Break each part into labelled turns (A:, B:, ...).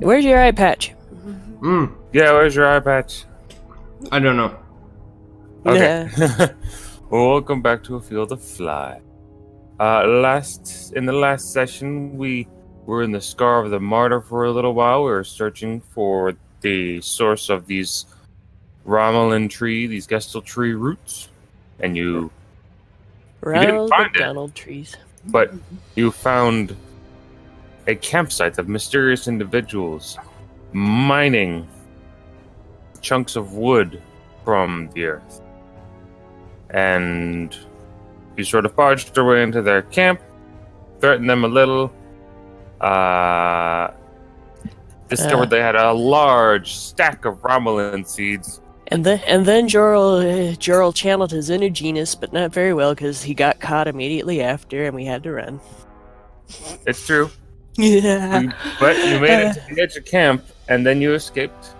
A: Where's your eye patch?
B: Yeah, where's your eye patch?
C: I don't know.
B: Okay. Well, welcome back to A Field of Fly. In the last session, we were in the Scar of the Martyr for a little while. We were searching for the source of these these Gestal tree roots, and you didn't
A: Ronald
B: find
A: McDonald trees.
B: but you found a campsite of mysterious individuals mining chunks of wood from the earth. And you sort of barged your way into their camp, threatened them a little, discovered they had a large stack of Romulan seeds.
A: And then Jorl channeled his inner genius, but not very well because he got caught immediately after, and we had to run.
B: It's true.
A: Yeah.
B: But you made it to the edge of camp, and then you escaped.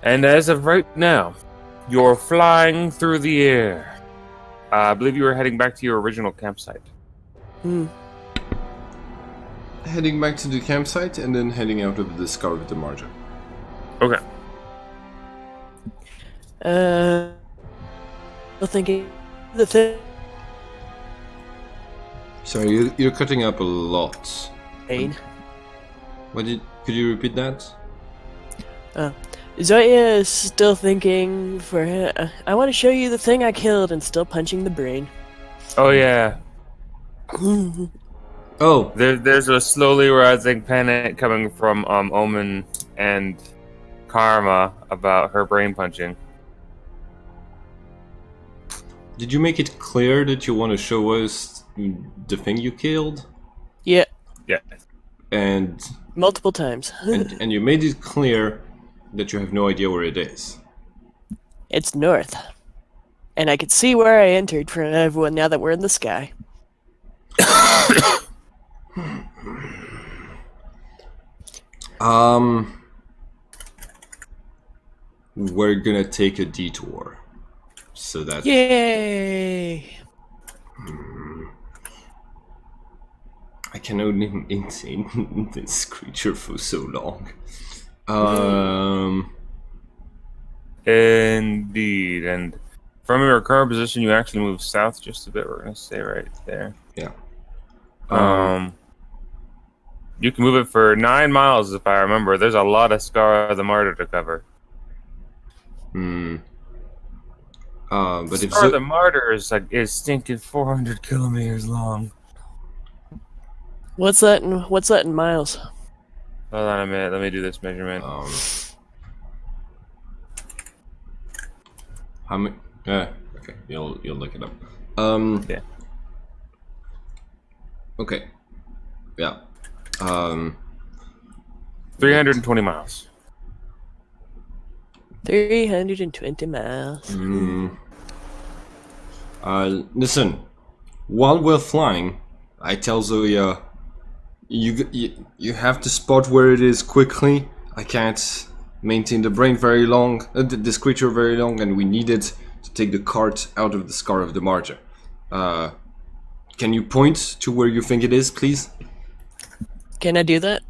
B: And as of right now, you're flying through the air. I believe you were heading back to your original campsite.
C: Heading back to the campsite and then heading out of the Scar of the Martyr.
B: Okay.
A: Still thinking the thing.
C: Sorry, you're cutting up a lot.
A: Pain.
C: Could you repeat that?
A: Zoya is still thinking for. I want to show you the thing I killed, and still punching the brain.
B: Oh yeah.
C: Oh,
B: There's a slowly rising panic coming from Omen and Karma about her brain punching.
C: did you make it clear that you want to show us the thing you killed?
A: Yeah,
B: Yeah.
C: And
A: multiple times.
C: and you made it clear that you have no idea where it is.
A: It's north, and I could see where I entered from everyone now that we're in the sky.
C: We're gonna take a detour. So that
A: Yay!
C: I can only maintain this creature for so long.
B: Indeed. And from your current position, you actually move south just a bit. We're gonna stay right there.
C: Yeah.
B: You can move it for 9 miles if I remember. There's a lot of Scar of the Martyr to cover.
C: But if
B: Scar of the Martyr is stinking 400 kilometers long.
A: What's that in miles?
B: Hold on a minute. Let me do this measurement.
C: how many? Okay, you'll look it up.
B: Yeah.
C: Okay. Yeah.
B: 320 miles.
A: 320 miles.
C: Listen. While we're flying, I tell Zoya, you have to spot where it is quickly. I can't maintain the brain very long, this creature very long, and we need it to take the cart out of the Scar of the Martyr. Can you point to where you think it is, please?
A: Can I do that?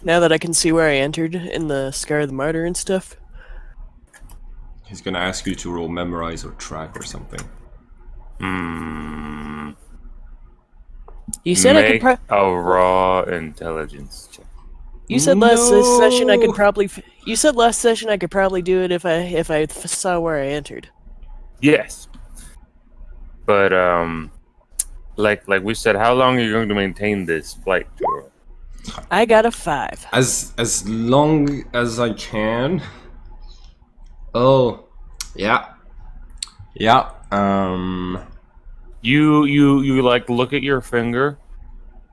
A: Now that I can see where I entered in the Scar of the Martyr and stuff?
C: He's gonna ask you to roll memorize or track or something.
A: You said
B: Make
A: I could
B: a raw intelligence check.
A: You said last session I could probably. You said last session I could probably do it if I saw where I entered.
B: Yes. But like we said, how long are you going to maintain this flight, Jorl?
A: I got a 5.
C: As long as I can. Oh, yeah. Yeah.
B: You like look at your finger,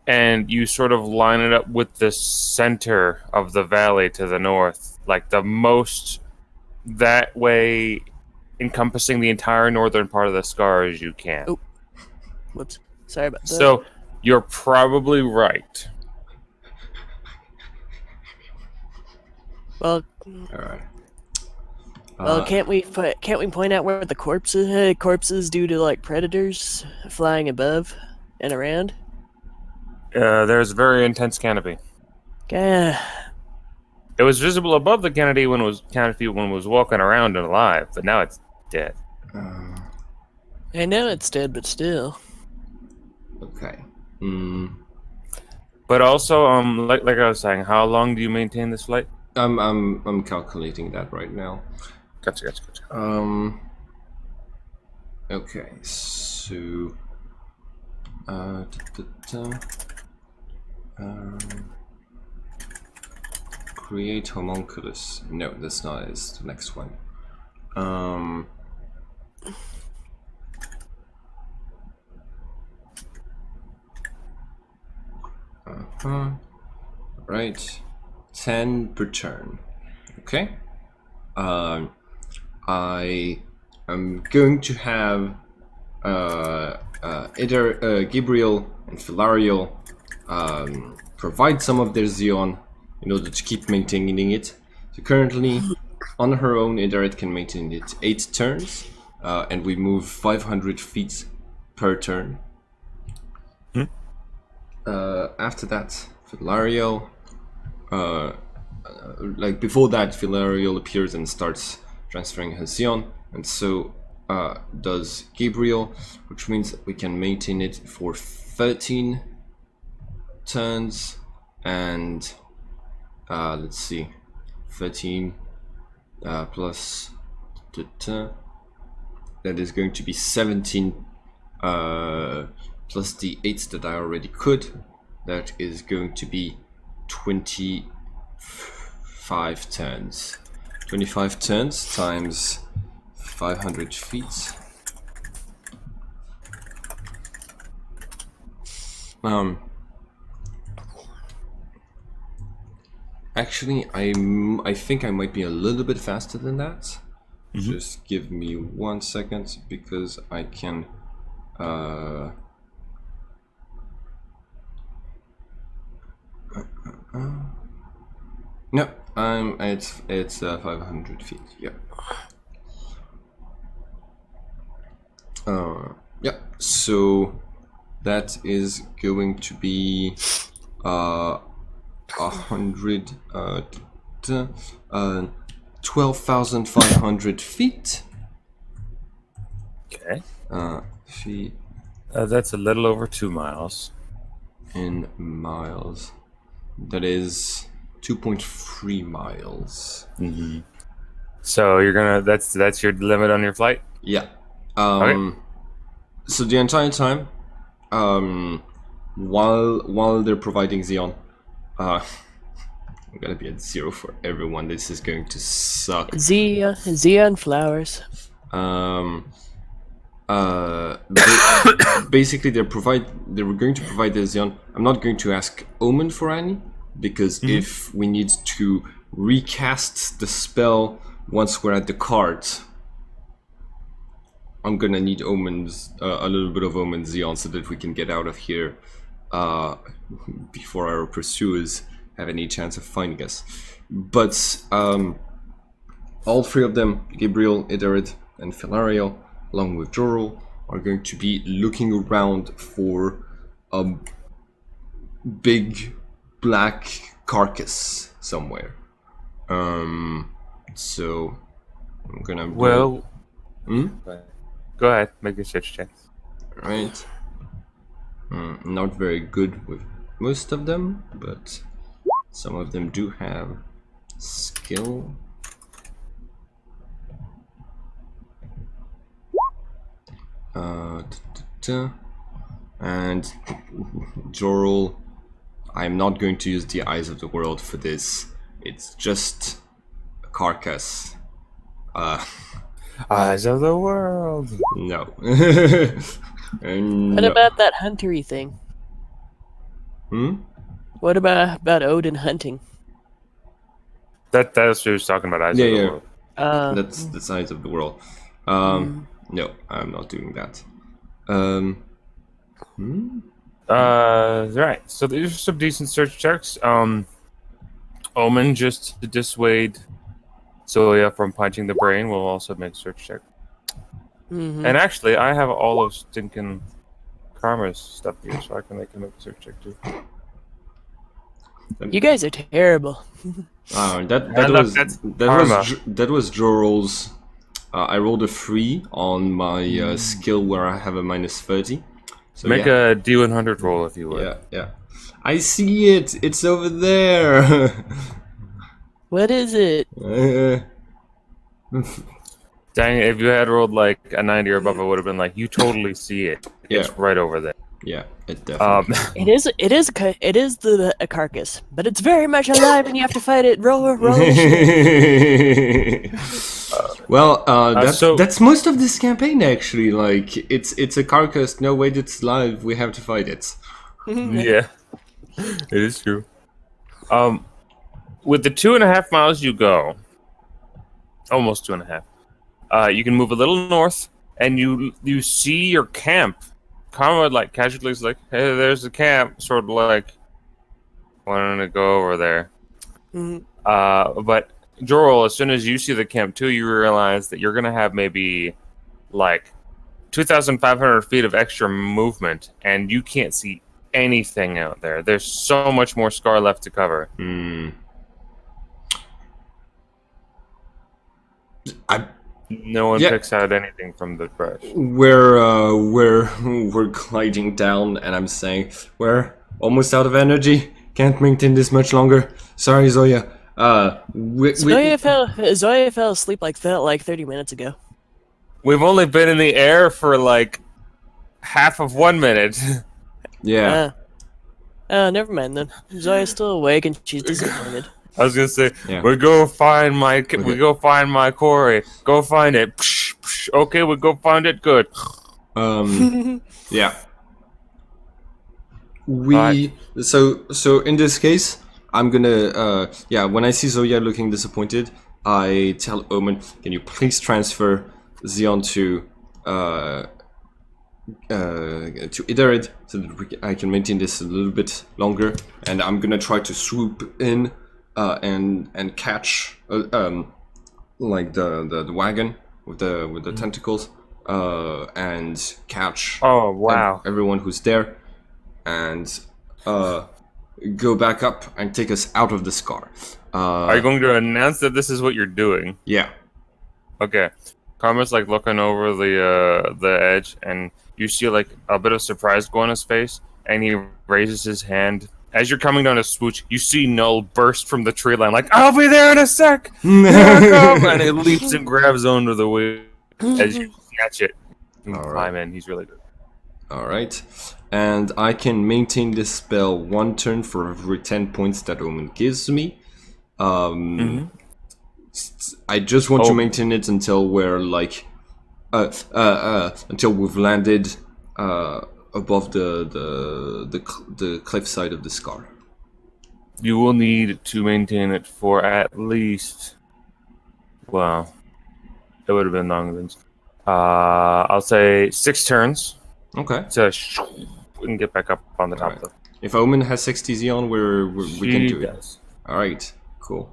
B: and you sort of line it up with the center of the valley to the north, like the most that way, encompassing the entire northern part of the Scar as you can.
A: Oh. Whoops. Sorry about that.
B: So you're probably right.
A: Well.
C: All right.
A: Well, can't we point out where the corpses due to like predators flying above and around?
B: There's a very intense canopy.
A: Gah.
B: It was visible above the canopy when it was walking around and alive, but now it's dead.
A: I know it's dead, but still.
C: Okay.
B: But also, like I was saying, how long do you maintain this flight?
C: I'm calculating that right now.
B: Gotcha.
C: Okay, so da, da, da. Create homunculus. No, that's not it. It's the next one. Right. 10 per turn. Okay. I am going to have either Gabriel and Philario provide some of their Xeon in order to keep maintaining it. So currently, on her own, Idaret can maintain it 8 turns, and we move 500 feet per turn. After that, Philario, like before that, Philario appears and starts transferring her Xeon, and so does Gabriel, which means that we can maintain it for 13 turns, and let's see, 13 plus that is going to be 17 plus the 8 that I already could. That is going to be 25 turns. 25 turns times 500 feet. Actually, I think I might be a little bit faster than that. Just give me 1 second because I can. No, it's 500 feet. Yeah. Yeah. So that is going to be 12,500 feet.
B: Okay.
C: Feet
B: That's a little over 2 miles.
C: in miles. That is 2.3 miles.
B: So you're gonna that's your limit on your flight?
C: Yeah.
B: Okay.
C: So the entire time, while they're providing Xeon, I'm gonna be at 0 for everyone. This is going to suck.
A: Xeon flowers.
C: Basically, they were going to provide the Xeon. I'm not going to ask Omen for any because if we need to recast the spell once we're at the cart, I'm gonna need Omen's a little bit of Omen's Xeon so that we can get out of here before our pursuers have any chance of finding us. But all three of them, Gabriel, Idarid, and Philario, along with Jorul, are going to be looking around for a big black carcass somewhere. So I'm gonna
B: Well, go ahead, make a search check.
C: right. Not very good with most of them, but some of them do have skill. And Jorul, I'm not going to use the eyes of the world for this. It's just a carcass.
B: Eyes of the world.
C: No.
A: What about that huntery thing? What about Odin hunting?
B: That's what he was talking about. Eyes of the world.
C: That's the size of the world. No, I'm not doing that.
B: Right. So these are some decent search checks. Omen, just to dissuade Zoya from punching the brain, will also make a search check. And actually, I have all of stinking Karma's stuff here, so I can make him make a search check too.
A: You guys are terrible.
C: That was Joral's. I rolled a 3 on my skill where I have a -30. So
B: Make a D100 roll if you would.
C: Yeah. I see it. It's over there.
A: What is it?
B: Dang it, if you had rolled like a 90 or above, I would have been like, you totally see it. It's right over there.
C: Yeah, it definitely.
A: It is a carcass, but it's very much alive, and you have to fight it. Roll.
C: Well, that's most of this campaign actually. Like, it's a carcass. No way, it's live. We have to fight it.
B: Yeah, it is true. With the 2.5 miles you go, almost 2.5, you can move a little north, and you see your camp. Conrad like casually is like, "Hey, there's the camp." Sort of like, "Why don't I go over there?" But Joral, as soon as you see the camp too, you realize that you're gonna have maybe like 2,500 feet of extra movement, and you can't see anything out there. There's so much more scar left to cover. No one picks out anything from the brush.
C: We're gliding down, and I'm saying we're almost out of energy. Can't maintain this much longer. Sorry, Zoya.
A: Zoya fell asleep like 30 minutes ago.
B: We've only been in the air for like half of 1 minute.
C: Yeah.
A: Never mind then. Zoya's still awake and she's disappointed.
B: I was gonna say, we go find my quarry. Go find it. Psh, psh. Okay, we go find it. Good.
C: Yeah. So in this case, I'm gonna when I see Zoya looking disappointed, I tell Omen, can you please transfer Zion to Idarid so that I can maintain this a little bit longer, and I'm gonna try to swoop in and catch like the wagon with the tentacles and catch everyone who's there and go back up and take us out of the scar.
B: Are you going to announce that this is what you're doing?
C: Yeah.
B: Okay. Karma's like looking over the edge, and you see like a bit of surprise go on his face, and he raises his hand. As you're coming down a swoosh, you see Null burst from the tree line, like, "I'll be there in a sec!" Here I come! And it leaps and grabs onto the wheel as you snatch it. You climb in. He's really good.
C: Alright. And I can maintain this spell 1 turn for every 10 points that Omen gives me. I just want to maintain it until we're like until we've landed above the cliff side of the scar.
B: You will need to maintain it for at least, well, it would have been longer than I'll say 6 turns.
C: Okay.
B: So we can get back up on the top of it.
C: If Omen has 60 Xeon, we can do it. Alright, cool.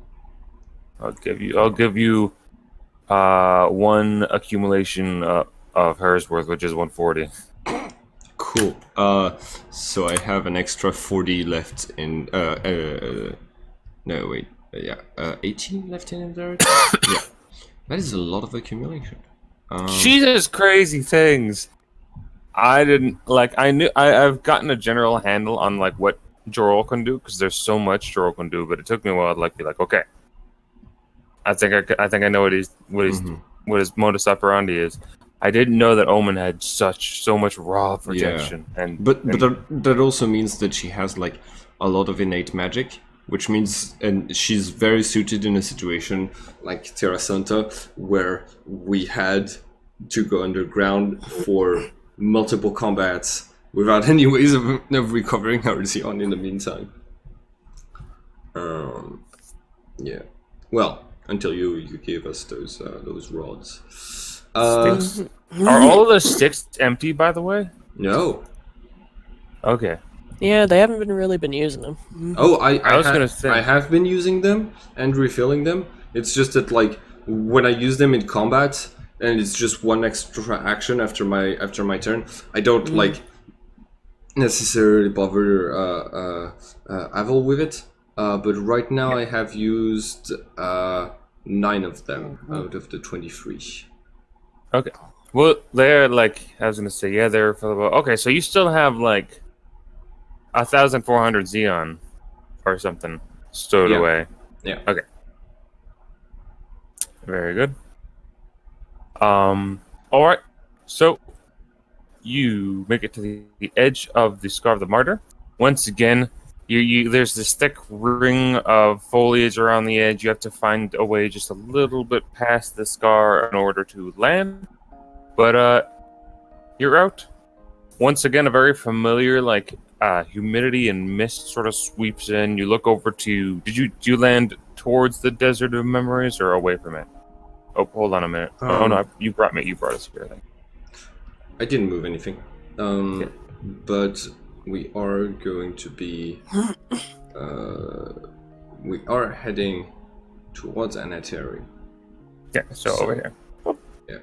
B: I'll give you 1 accumulation of hers worth, which is 140.
C: Cool. So I have an extra 40 left in 18 left in there. Yeah, that is a lot of accumulation.
B: Jesus, crazy things. I didn't like. I've gotten a general handle on like what Jorol can do, because there's so much Jorol can do, but it took me a while to like be like, okay, I think I know what his modus operandi is. I didn't know that Omen had so much raw protection.
C: Yeah. But that also means that she has like a lot of innate magic, which means, and she's very suited in a situation like Terra Santa, where we had to go underground for multiple combats without any ways of recovering our Xeon in the meantime. Yeah. Well, until you gave us those rods.
B: Are all of the sticks empty, by the way?
C: No.
B: Okay.
A: Yeah, they haven't really been using them.
C: Oh, I was gonna say I have been using them and refilling them. It's just that like when I use them in combat, and it's just 1 extra action after my turn, I don't like necessarily bother Avel with it. But right now I have used 9 of them out of the 23.
B: Okay. Well, they're like I was gonna say, yeah, they're fillable. Okay, so you still have like 1,400 Xeon or something stowed away.
C: Yeah.
B: Okay. Very good. All right. So you make it to the edge of the Scar of the Martyr. Once again, you there's this thick ring of foliage around the edge. You have to find a way just a little bit past the scar in order to land. But you're out. Once again, a very familiar humidity and mist sort of sweeps in. You look over to. Do you land towards the desert of memories or away from it? Oh, hold on a minute. Oh no, you brought us here. I think.
C: I didn't move anything. But we are going to be we are heading towards Anatari.
B: Yeah, so over here.
C: Yeah.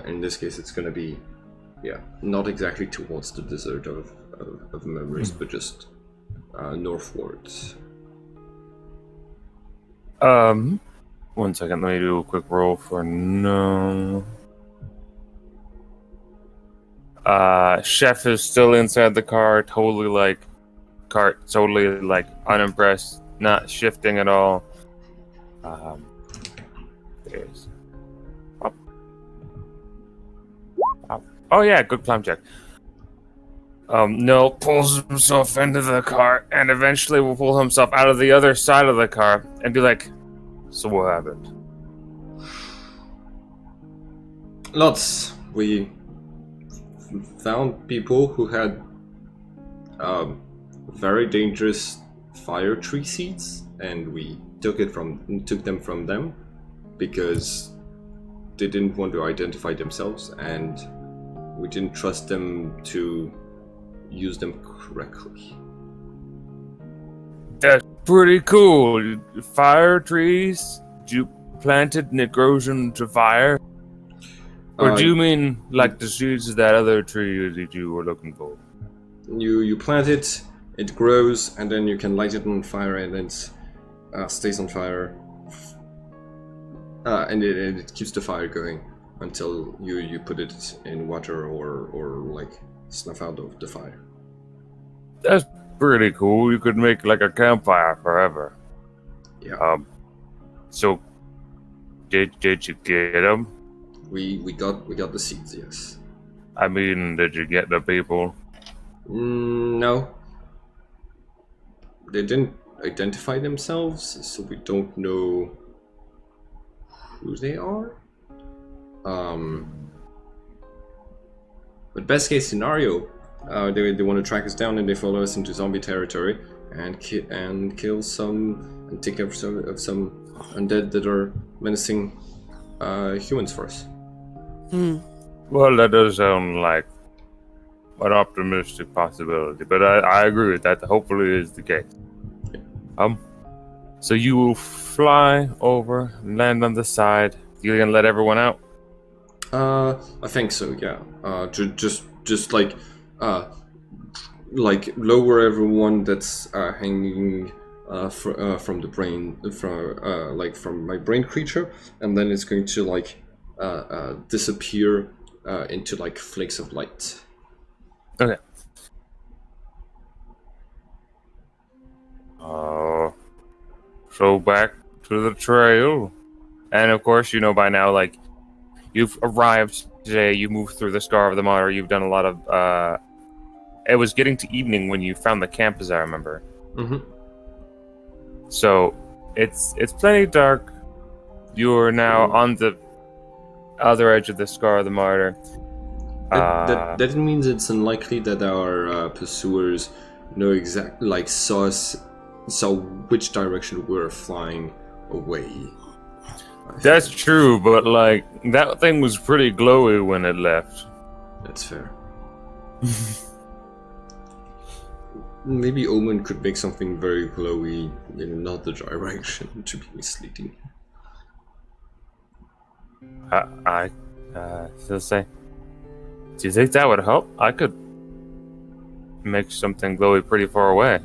C: In this case it's gonna be not exactly towards the desert of memories, but just northwards.
B: 1 second, let me do a quick roll for no. Chef is still inside the car, totally unimpressed, not shifting at all. There's. Oh yeah, good climb check. Noel pulls himself into the car and eventually will pull himself out of the other side of the car and be like, "So what happened?"
C: Lots. We found people who had very dangerous fire tree seeds, and we took them from them because they didn't want to identify themselves, and we didn't trust them to use them correctly.
B: That's pretty cool. Fire trees? You planted and it grows into fire? Or do you mean like the seeds of that other tree that you were looking for?
C: You plant it, it grows, and then you can light it on fire, and it stays on fire, and it keeps the fire going until you put it in water or like snuff out of the fire.
B: That's pretty cool. You could make like a campfire forever.
C: Yeah.
B: So did you get them?
C: We got the seeds, yes.
B: I mean, did you get the people?
C: No. They didn't identify themselves, so we don't know who they are. But best case scenario, they want to track us down and they follow us into zombie territory and kill some and take care of some undead that are menacing humans for us.
B: Well, that does sound like an optimistic possibility, but I agree with that. Hopefully, it is the case. So you will fly over, land on the side. You gonna let everyone out?
C: I think so. Yeah. Just like lower everyone that's hanging from the brain from my brain creature, and then it's going to disappear into like flakes of light.
B: Okay. So back to the trail, and of course, you know by now, like you've arrived today. You moved through the Scar of the Martyr. You've done a lot of. It was getting to evening when you found the camp, as I remember.
C: Mm-hmm.
B: So it's plenty dark. You are now on the other edge of the Scar of the Martyr.
C: That means it's unlikely that our pursuers know exactly, saw which direction we're flying away.
B: That's true, but that thing was pretty glowy when it left.
C: That's fair. Maybe Omen could make something very glowy in another direction to be misleading.
B: I still say, do you think that would help? I could make something glowy pretty far away.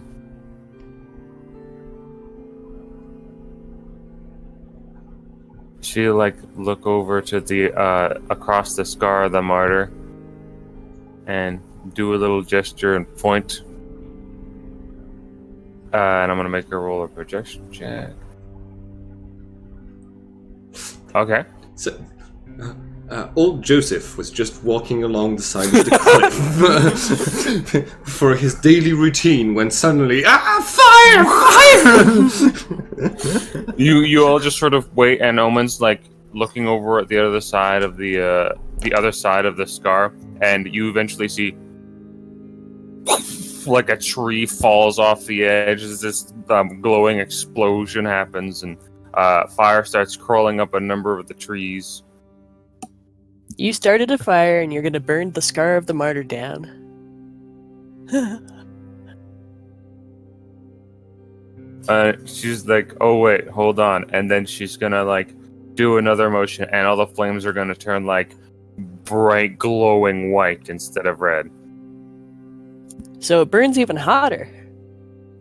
B: She look over to the across the scar of the martyr and do a little gesture and point. And I'm gonna make her roll a projection check. Okay.
C: So, old Joseph was just walking along the side of the cliff for his daily routine when suddenly, fire!
B: You all just sort of wait, and Omen's looking over at the other side of the other side of the scar, and you eventually see like a tree falls off the edge as this glowing explosion happens, and fire starts crawling up a number of the trees.
A: You started a fire and you're gonna burn the scar of the martyr down.
B: She's like, oh wait, hold on. And then she's gonna do another motion, and all the flames are gonna turn bright glowing white instead of red.
A: So it burns even hotter,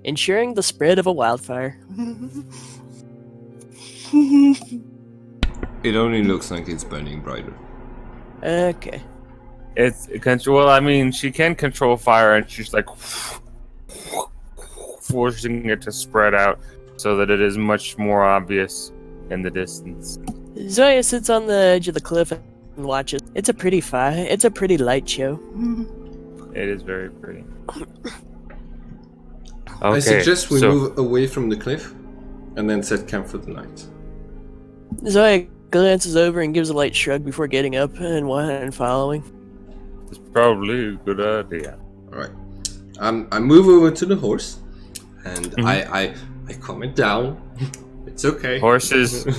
A: ensuring the spread of a wildfire.
C: It only looks like it's burning brighter.
A: Okay.
B: It's control. I mean, she can control fire, and she's forcing it to spread out so that it is much more obvious in the distance.
A: Zoya sits on the edge of the cliff and watches. It's a pretty fire. It's a pretty light show.
B: It is very pretty.
C: I suggest we move away from the cliff and then set camp for the night.
A: Zoya glances over and gives a light shrug before getting up and following.
B: It's probably a good idea.
C: Alright. I move over to the horse and I calm it down. It's okay.
B: Horses
A: It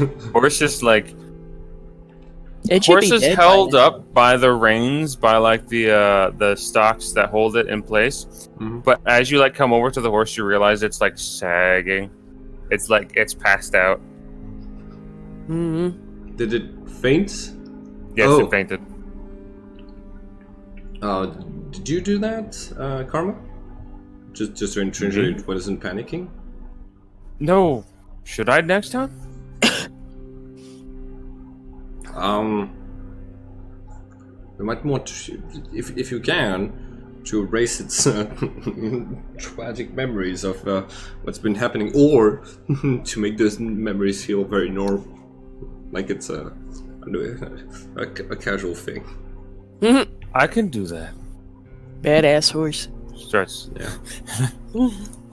A: should be
B: Horse is
A: dead
B: held
A: by now.
B: up by the reins, by the stalks that hold it in place.
C: Mm-hmm.
B: But as you come over to the horse, you realize it's sagging. It's it's passed out.
A: Mm-hmm.
C: Did it faint?
B: Yes,
C: Oh.
B: it fainted.
C: Did you do that, Karma? Just to ensure it wasn't panicking?
B: No. Should I next time?
C: We might want to, if you can, to erase its tragic memories of what's been happening, or to make those memories feel very normal, like it's a casual thing.
B: I can do that.
A: Badass horse.
B: Starts.
C: Yeah.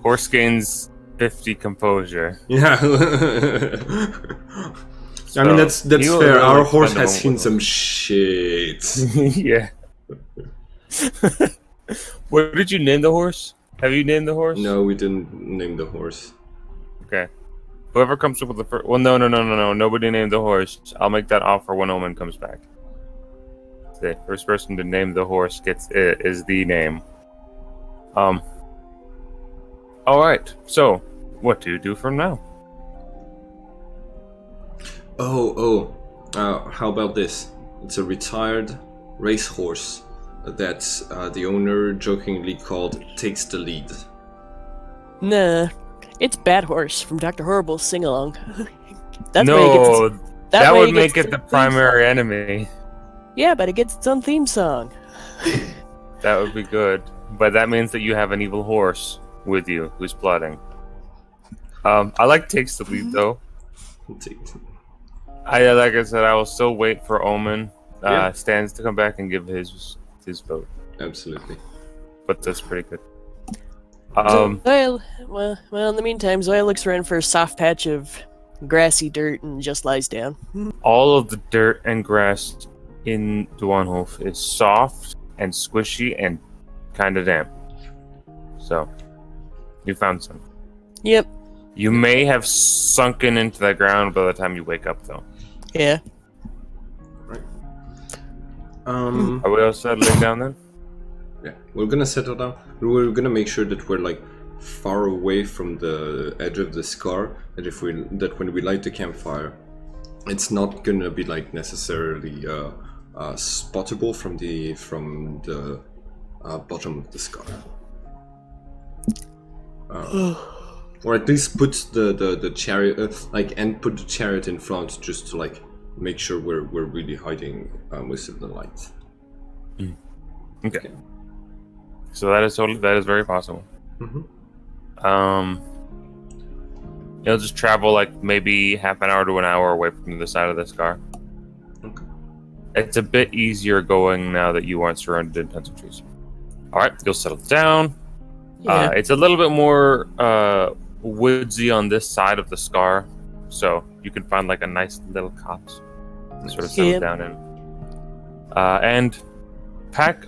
B: Horse gains 50 composure.
C: Yeah. I mean, that's
B: he'll
C: fair.
B: really
C: Our horse
B: spend a
C: has seen
B: moment
C: some shit.
B: Yeah. What did you name the horse? Have you named the horse?
C: No, we didn't name the horse.
B: Okay. Whoever comes up with the first... Well, no. Nobody named the horse. I'll make that offer when Omen comes back. The first person to name the horse is the name. Alright. So, what do you do from now?
C: How about this? It's a retired racehorse that the owner jokingly called Takes the Lead.
A: Nah, it's Bad Horse from Dr. Horrible's sing-along. That
B: would make it the primary enemy.
A: Yeah, but it gets its own theme song.
B: That would be good. But that means that you have an evil horse with you who's plotting. I like Takes the Lead, though. Like I said, I will still wait for Omen Stans to come back and give his vote.
C: Absolutely.
B: But that's pretty good.
A: Zoya, well, in the meantime, Zoya looks around for a soft patch of grassy dirt and just lies down.
B: All of the dirt and grass in Duanhof is soft and squishy and kind of damp. So, you found some.
A: Yep.
B: You may have sunken into the ground by the time you wake up, though.
A: Yeah.
C: Right.
B: Are we all settling down then?
C: Yeah, we're gonna settle down. We're gonna make sure that we're far away from the edge of the scar. That when we light the campfire, it's not gonna be necessarily spottable from the bottom of the scar. or at least put the chariot and put the chariot in front just to make sure we're really hiding most of the light.
B: Okay. So that is very possible. You'll just travel maybe half an hour to an hour away from the side of this car.
C: Okay.
B: It's a bit easier going now that you aren't surrounded in tons of trees. All right, you'll settle down.
A: Yeah.
B: It's a little bit more woodsy on this side of the scar, so you can find a nice little copse to sort of settle down in. And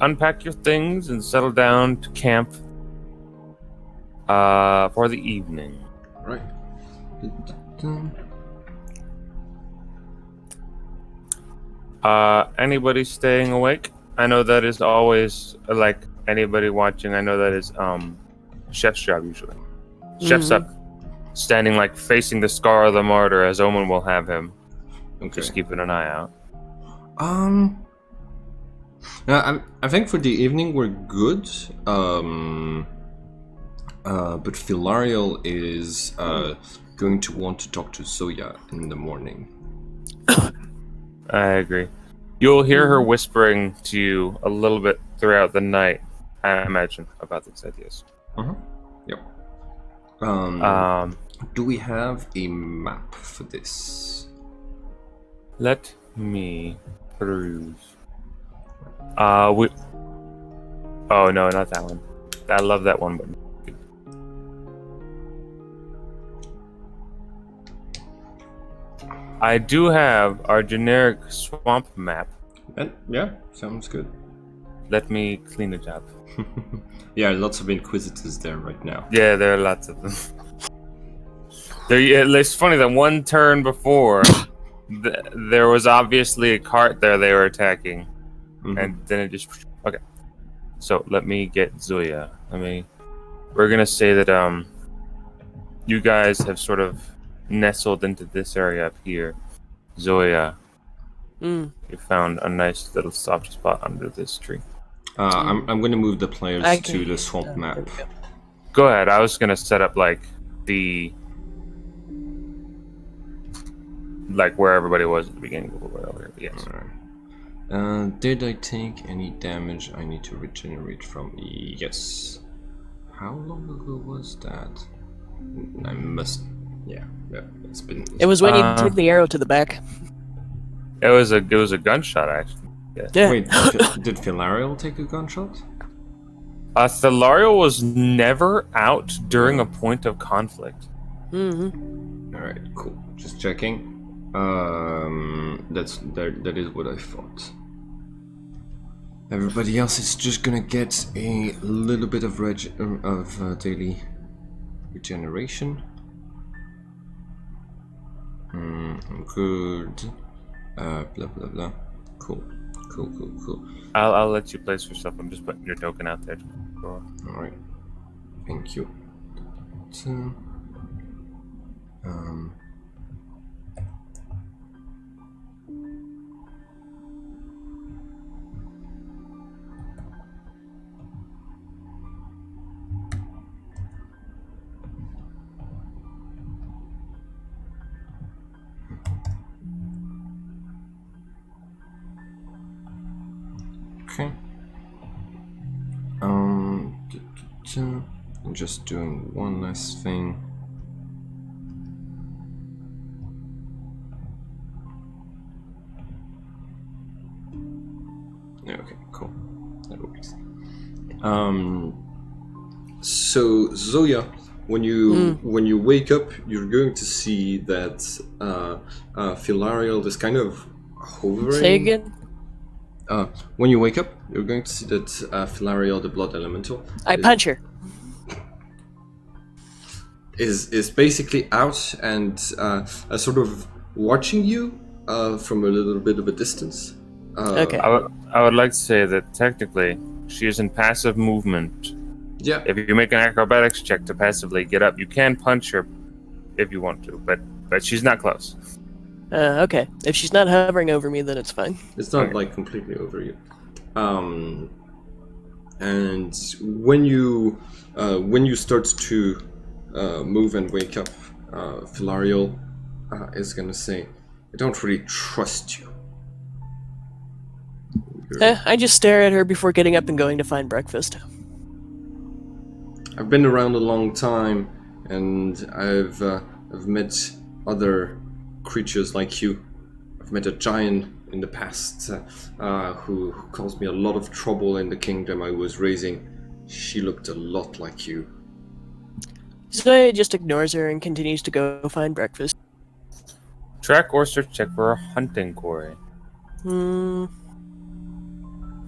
B: unpack your things and settle down to camp for the evening.
C: Right.
B: Anybody staying awake? I know that is always anybody watching. I know that is Chef's job usually. Chef's up, standing facing the scar of the martyr as Omen will have him.
C: Okay.
B: Just keeping an eye out.
C: I think for the evening we're good. But Filariel is going to want to talk to Zoya in the morning.
B: I agree. You'll hear her whispering to you a little bit throughout the night, I imagine, about these ideas.
C: Yep. Do we have a map for this?
B: Let me peruse. Oh no, not that one. I love that one, but I do have our generic swamp map.
C: Yeah, sounds good.
B: Let me clean it up.
C: Yeah, lots of inquisitors there right now.
B: Yeah, there are lots of them. It's funny that one turn before, there was obviously a cart there they were attacking, and then it just okay. So let me get Zoya. We're gonna say that you guys have sort of nestled into this area up here. Zoya, you found a nice little soft spot under this tree.
C: I'm going to move the players to the swamp map.
B: Go ahead. I was going to set up where everybody was at the beginning of whatever. Yes.
C: Alright. Did I take any damage I need to regenerate from? Yes. How long ago was that? I must. Yeah, it's been.
A: It was when you took the arrow to the back.
B: It was a gunshot actually.
A: Yeah.
C: Wait, did Filariel take a gunshot?
B: Thelario was never out during a point of conflict.
C: Alright, cool. Just checking. That is what I thought. Everybody else is just gonna get a little bit of daily regeneration. Good. Blah blah blah. Cool.
B: I'll let you place your stuff. I'm just putting your token out there.
C: Alright. Thank you. Okay. I'm just doing one last thing. Okay, cool. That works. So Zoya, when you wake up, you're going to see that Filariel is kind of hovering.
A: Say again?
C: When you wake up, you're going to see that Filariel, the Blood Elemental,
A: I punch her.
C: Is basically out and sort of watching you from a little bit of a distance.
A: Okay.
B: I would like to say that technically she is in passive movement.
C: Yeah.
B: If you make an acrobatics check to passively get up, you can punch her if you want to, but she's not close.
A: Okay. If she's not hovering over me, then it's fine.
C: It's not completely over you. And when you start to move and wake up, Filariel is gonna say, I don't really trust you.
A: I just stare at her before getting up and going to find breakfast.
C: I've been around a long time, and I've met other creatures like you. I've met a giant in the past who caused me a lot of trouble in the kingdom I was raising. She looked a lot like you.
A: Zoya just ignores her and continues to go find breakfast.
B: Track or search check for a hunting quarry.
A: They're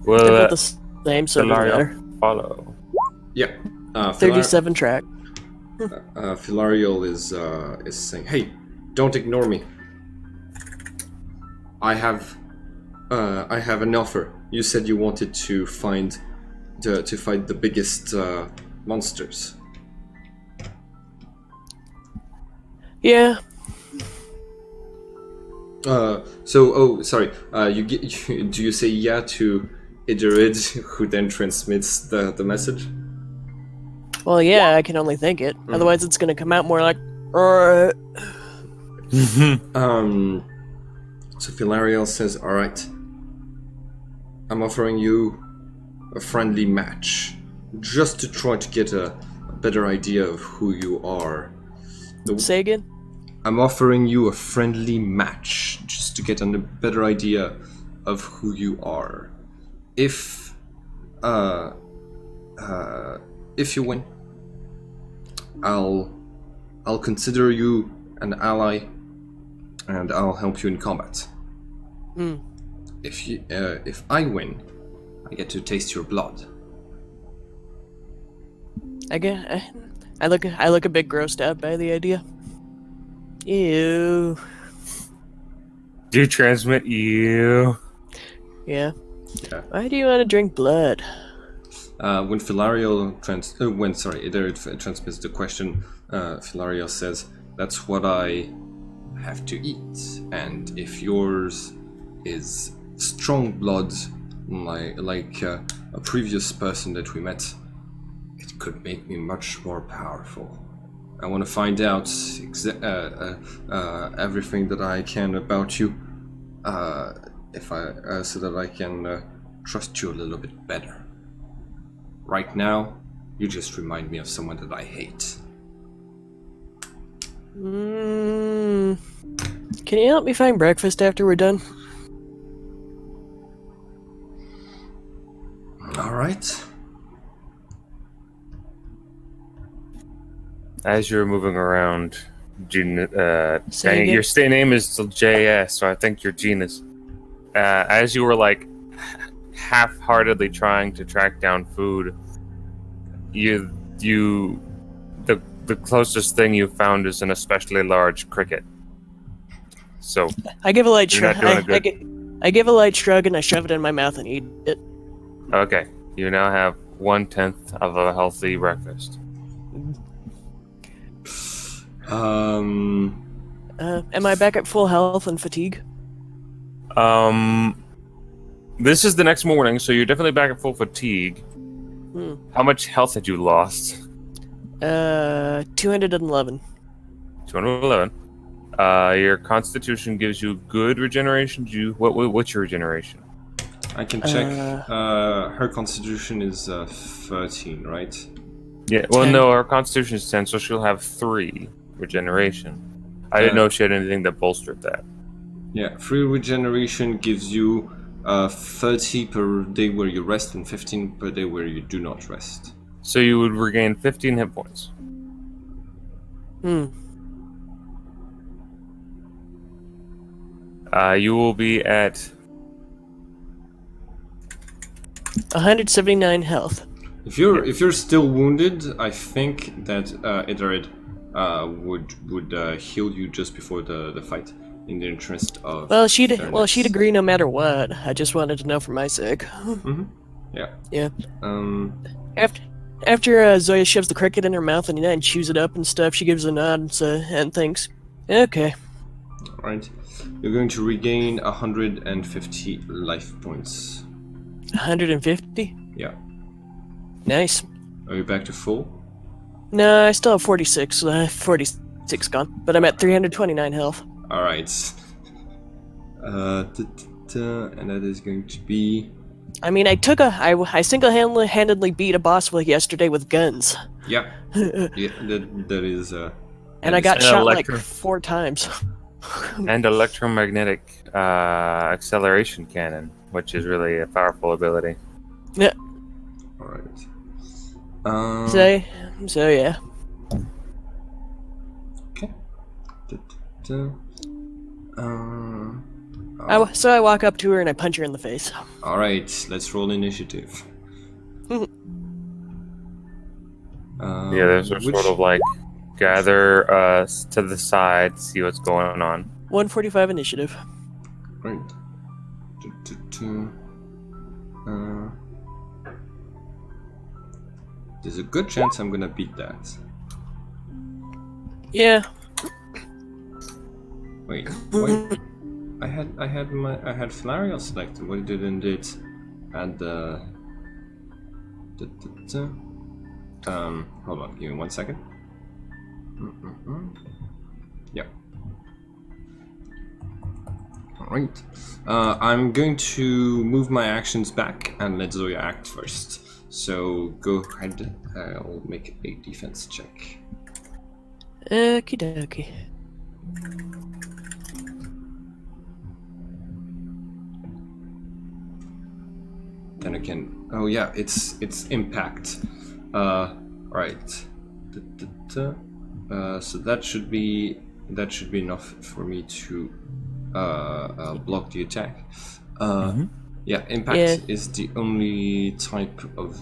B: Will
A: both the same, so it doesn't matter.
B: follow?
C: Yeah.
A: 37 track.
C: Filariel is saying, "Hey, don't ignore me. I have an offer. You said you wanted to fight the biggest monsters."
A: Yeah.
C: Sorry. Do you say yeah to Idarid, who then transmits the message?
A: Well, yeah, I can only think it. Otherwise, it's gonna come out more like.
C: So Filariel says, "All right. I'm offering you a friendly match, just to try to get a better idea of who you are."
A: Say again?
C: I'm offering you a friendly match, just to get a better idea of who you are. If you win, I'll consider you an ally, and I'll help you in combat. If I win, I get to taste your blood.
A: I look a bit grossed out by the idea. Ew.
B: Do you transmit you?
A: Yeah. Why do you want to drink blood?
C: When Filariel transmits the question, Filariel says, "That's what I have to eat, and if yours is strong blood, like a previous person that we met, it could make me much more powerful. I want to find out everything that I can about you, so that I can trust you a little bit better. Right now, you just remind me of someone that I hate."
A: Can you help me find breakfast after we're done?
C: All right.
B: As you're moving around, dang it,
A: again?
B: your stay name is still JS, so I think you're Genus. As you were like half-heartedly trying to track down food, the closest thing you found is an especially large cricket. So
A: I give a light
B: you're
A: shrug.
B: not doing good.
A: I give a light shrug and I shove it in my mouth and eat it.
B: Okay, you now have 1/10 of a healthy breakfast.
A: Am I back at full health and fatigue?
B: This is the next morning, so you're definitely back at full fatigue. How much health had you lost?
A: 211.
B: 211. Your constitution gives you good regeneration. What's your regeneration?
C: I can check. Her constitution is 13, right?
B: Yeah. Well,
A: 10.
B: no, her constitution is 10, so she'll have 3 regeneration. I didn't know if she had anything that bolstered that.
C: Yeah, 3 regeneration gives you 30 per day where you rest and 15 per day where you do not rest.
B: So you would regain 15 hit points. You will be at
A: 179 health.
C: If you're still wounded, I think that Idarid would heal you just before the fight, in the interest of.
A: Well, she'd agree no matter what. I just wanted to know for my sake.
C: Yeah.
A: Yeah. After Zoya shoves the cricket in her mouth and chews it up and stuff, she gives a nod and thinks, "Okay."
C: All right. You're going to regain 150 life points.
A: 150?
C: Yeah.
A: Nice.
C: Are you back to full?
A: No, I still have 46. 46 gone, but I'm at 329 health.
C: All right. And that is going to be.
A: I mean, I single-handedly beat a boss yesterday with guns.
C: Yeah. Yeah. That is.
A: And I got
B: And
A: shot like
B: electro-
A: 4 times.
B: And electromagnetic acceleration cannon, which is really a powerful ability.
A: Yeah.
C: All right.
A: So yeah.
C: Okay.
A: So I walk up to her and I punch her in the face.
C: All right. Let's roll initiative.
B: Yeah, there's a
C: which-
B: sort of like gather to the side, see what's going on.
A: 145 initiative.
C: Right. There's a good chance I'm gonna beat that.
A: Yeah.
C: Wait. I had Flareon selected. Why didn't it add the? Hold on. Give me 1 second. Yeah. Alright. I'm going to move my actions back and let Zoya act first. So go ahead. I'll make a defense check.
A: Okie dokie.
C: Then again, oh yeah, it's impact. Right. So that should be enough for me to block the attack. Yeah, impact is the only type of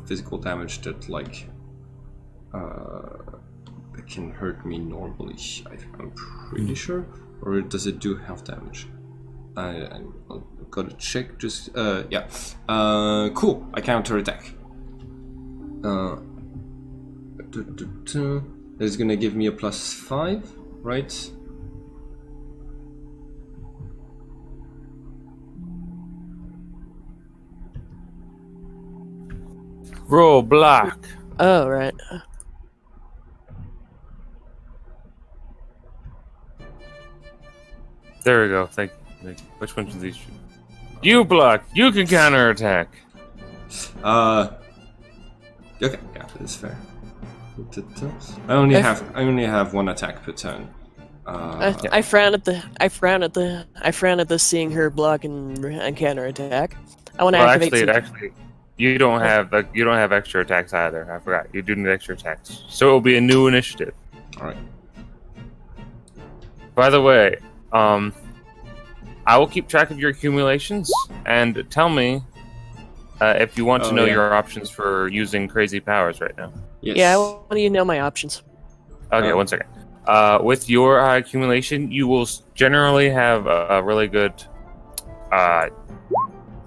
C: physical damage that like can hurt me normally. I'm pretty sure, or does it do health damage? I've got to check. Just yeah. Cool. I counter attack. It's gonna give me a +5, right?
B: Roll block.
A: Oh, right.
B: There we go. Thank you. Which ones of these should? You block. You can counterattack.
C: Okay, yeah, that's fair. I only have 1 attack per turn.
A: I frown at the seeing her block and counterattack. I want to
B: Well,
A: activate.
B: actually, you don't have extra attacks either. I forgot. You do need extra attacks. So it will be a new initiative.
C: All right.
B: By the way, I will keep track of your accumulations and tell me if you want to know your options for using crazy powers right now.
C: Yes.
A: Yeah, I want you to know my options.
B: Okay, 1 second. With your accumulation, you will generally have a really good.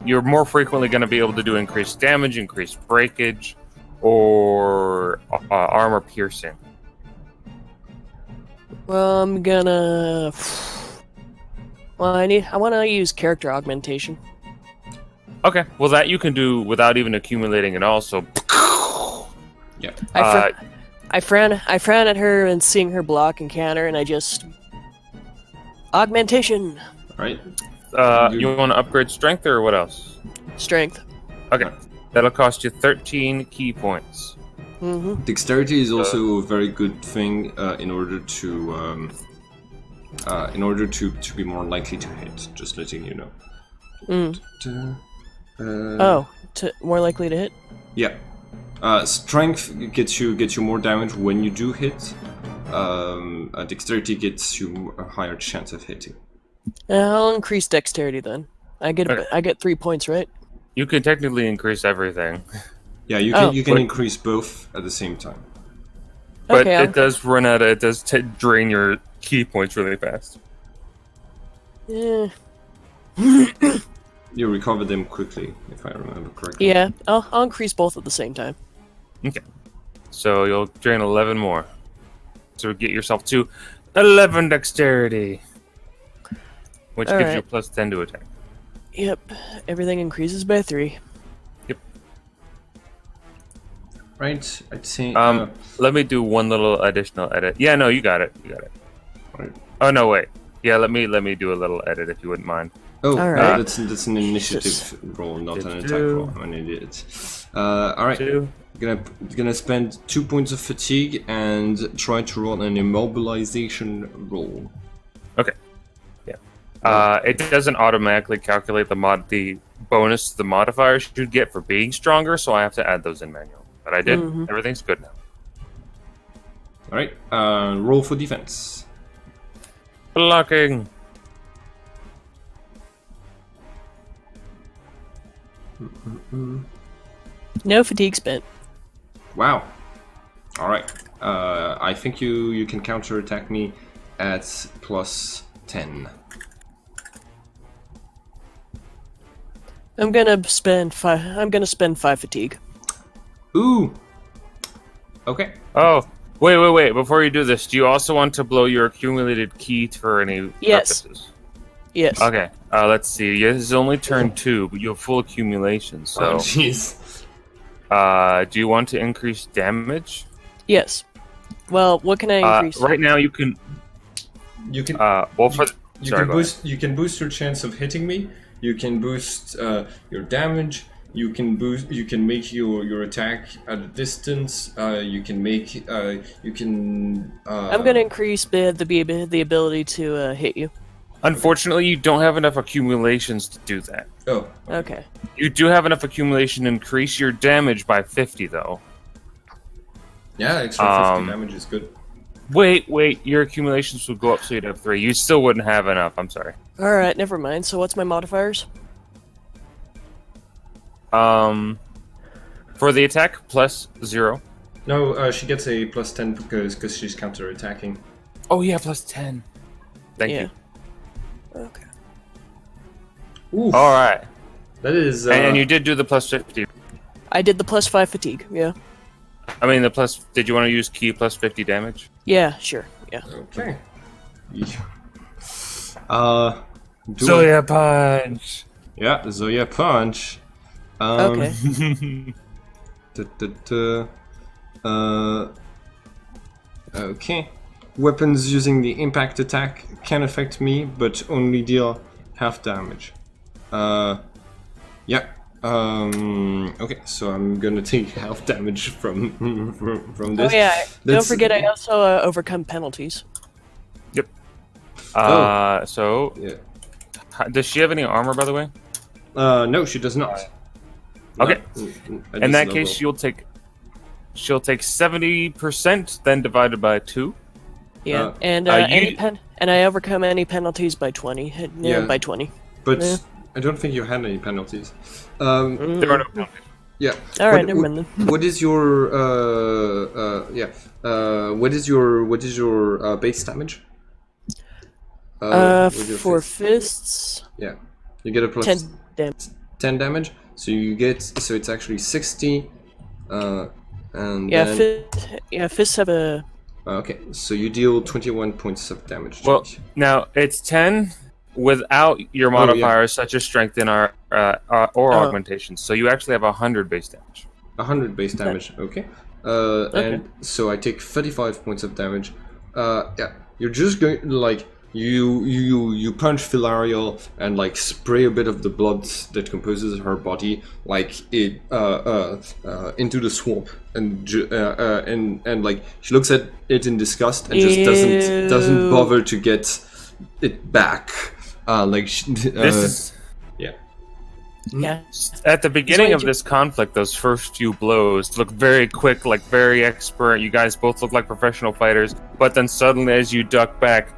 B: You're more frequently going to be able to do increased damage, increased breakage, or armor piercing.
A: Well, I'm gonna. Well, I want to use character augmentation.
B: Okay, well that you can do without even accumulating it all. So.
C: Yeah.
A: I frown at her and seeing her block and counter, and I just augmentation.
C: All right.
B: You want to upgrade strength or what else?
A: Strength.
B: Okay, that'll cost you 13 key points.
A: Mm-hmm.
C: Dexterity is also a very good thing in order to be more likely to hit. Just letting you know.
A: More likely to hit.
C: Yeah. Strength gets you more damage when you do hit. Dexterity gets you a higher chance of hitting.
A: I'll increase dexterity then. I get 3 points, right?
B: You can technically increase everything,
C: Yeah, you can increase both at the same time.
B: but
A: Okay,
B: it does run out. It does drain your key points really fast.
A: Yeah.
C: You recover them quickly, if I remember correctly.
A: Yeah, I'll increase both at the same time.
B: Okay, so you'll drain 11 more. So get yourself to 11 dexterity, which
A: All
B: gives
A: right.
B: you +10 to attack.
A: Yep, everything increases by 3.
B: Yep.
C: right? I'd say.
B: Let me do one little additional edit. Yeah, no, you got it. You got it.
C: Right.
B: Oh no, wait. Yeah, let me do a little edit if you wouldn't mind.
C: Oh,
A: All right.
C: that's an initiative roll, not an attack roll. I'm an idiot. All right.
B: 2.
C: Gonna spend 2 points of fatigue and try to roll an immobilization roll.
B: Okay. Yeah. It doesn't automatically calculate the bonus the modifiers should get for being stronger, so I have to add those in manual. But I did. Everything's good now.
C: All right. Roll for defense.
B: Blocking.
A: No fatigue spent.
C: Wow. All right. I think you can counterattack me at +10.
A: I'm gonna spend 5 fatigue.
C: Ooh. Okay.
B: Oh, wait. Before you do this, do you also want to blow your accumulated key for any
A: Yes.
B: purposes?
A: Yes.
B: Okay. Let's see. This is only turn 2, but you have full accumulation. So,
C: Oh, jeez.
B: do you want to increase damage?
A: Yes. Well, what can I increase?
B: Right now, you can.
C: You can.
B: Well, for sorry, go ahead.
C: You can boost your chance of hitting me. You can boost your damage. You can boost. You can make your attack at a distance. You can make. You can.
A: I'm gonna increase the ability to hit you.
B: Unfortunately, you don't have enough accumulations to do that.
C: Oh.
A: Okay.
B: You do have enough accumulation to increase your damage by 50, though.
C: Yeah, extra 50 damage is good.
B: Wait. Your accumulations would go up, so you'd have 3. You still wouldn't have enough. I'm sorry.
A: All right. Never mind. So what's my modifiers?
B: For the attack, +0.
C: No, she gets a +10 because she's counterattacking.
B: Oh yeah, +10. Thank you.
A: Okay.
C: Oof.
B: All right.
C: That is.
B: And you did do the +50.
A: I did the +5 fatigue. Yeah.
B: I mean, the plus. Did you want to use key +50 damage?
A: Yeah. Sure. Yeah.
C: Okay.
B: Zoya punch.
C: Yeah, Zoya punch.
A: Okay.
C: Okay. Weapons using the impact attack can affect me, but only deal half damage. Yeah. Okay, so I'm gonna take half damage from this.
A: Oh yeah. Don't forget, I also overcome penalties.
B: Yep.
C: Oh.
B: So,
C: Yeah.
B: does she have any armor, by the way?
C: No, she does not.
B: Okay.
C: Not
B: In that
C: additional
B: case,
C: roll.
B: she'll take 70%, then divided by 2.
A: Yeah. And
B: you-
A: and I overcome any penalties by 20.
C: Yeah.
A: By 20.
C: But
A: Yeah.
C: I don't think you had any penalties.
B: There are no penalties.
C: Yeah.
A: All right. Never mind then.
C: What is your what is your base damage? With your
A: For
C: fist?
A: fists,
C: Yeah, you get a plus
A: 10 damage.
C: 10 damage. So you get it's actually 60. And
A: Yeah.
C: then,
A: Fists have a.
C: okay, so you deal 21 points of damage.
B: Well,
C: Jake.
B: now it's 10 without your
C: Oh, yeah.
B: modifiers such as strength and or augmentation. So you actually have 100 base damage.
C: 100 base damage. Okay. And so I take 35 points of damage. Yeah, you're just going like you punch Philario and like spray a bit of the blood that composes her body like it into the swamp and like she looks at it in disgust and just doesn't bother to get it back.
B: This is
C: yeah.
A: Yeah.
B: at the beginning of
A: you-
B: this conflict. Those first few blows look very quick, like very expert. You guys both look like professional fighters. But then suddenly, as you duck back,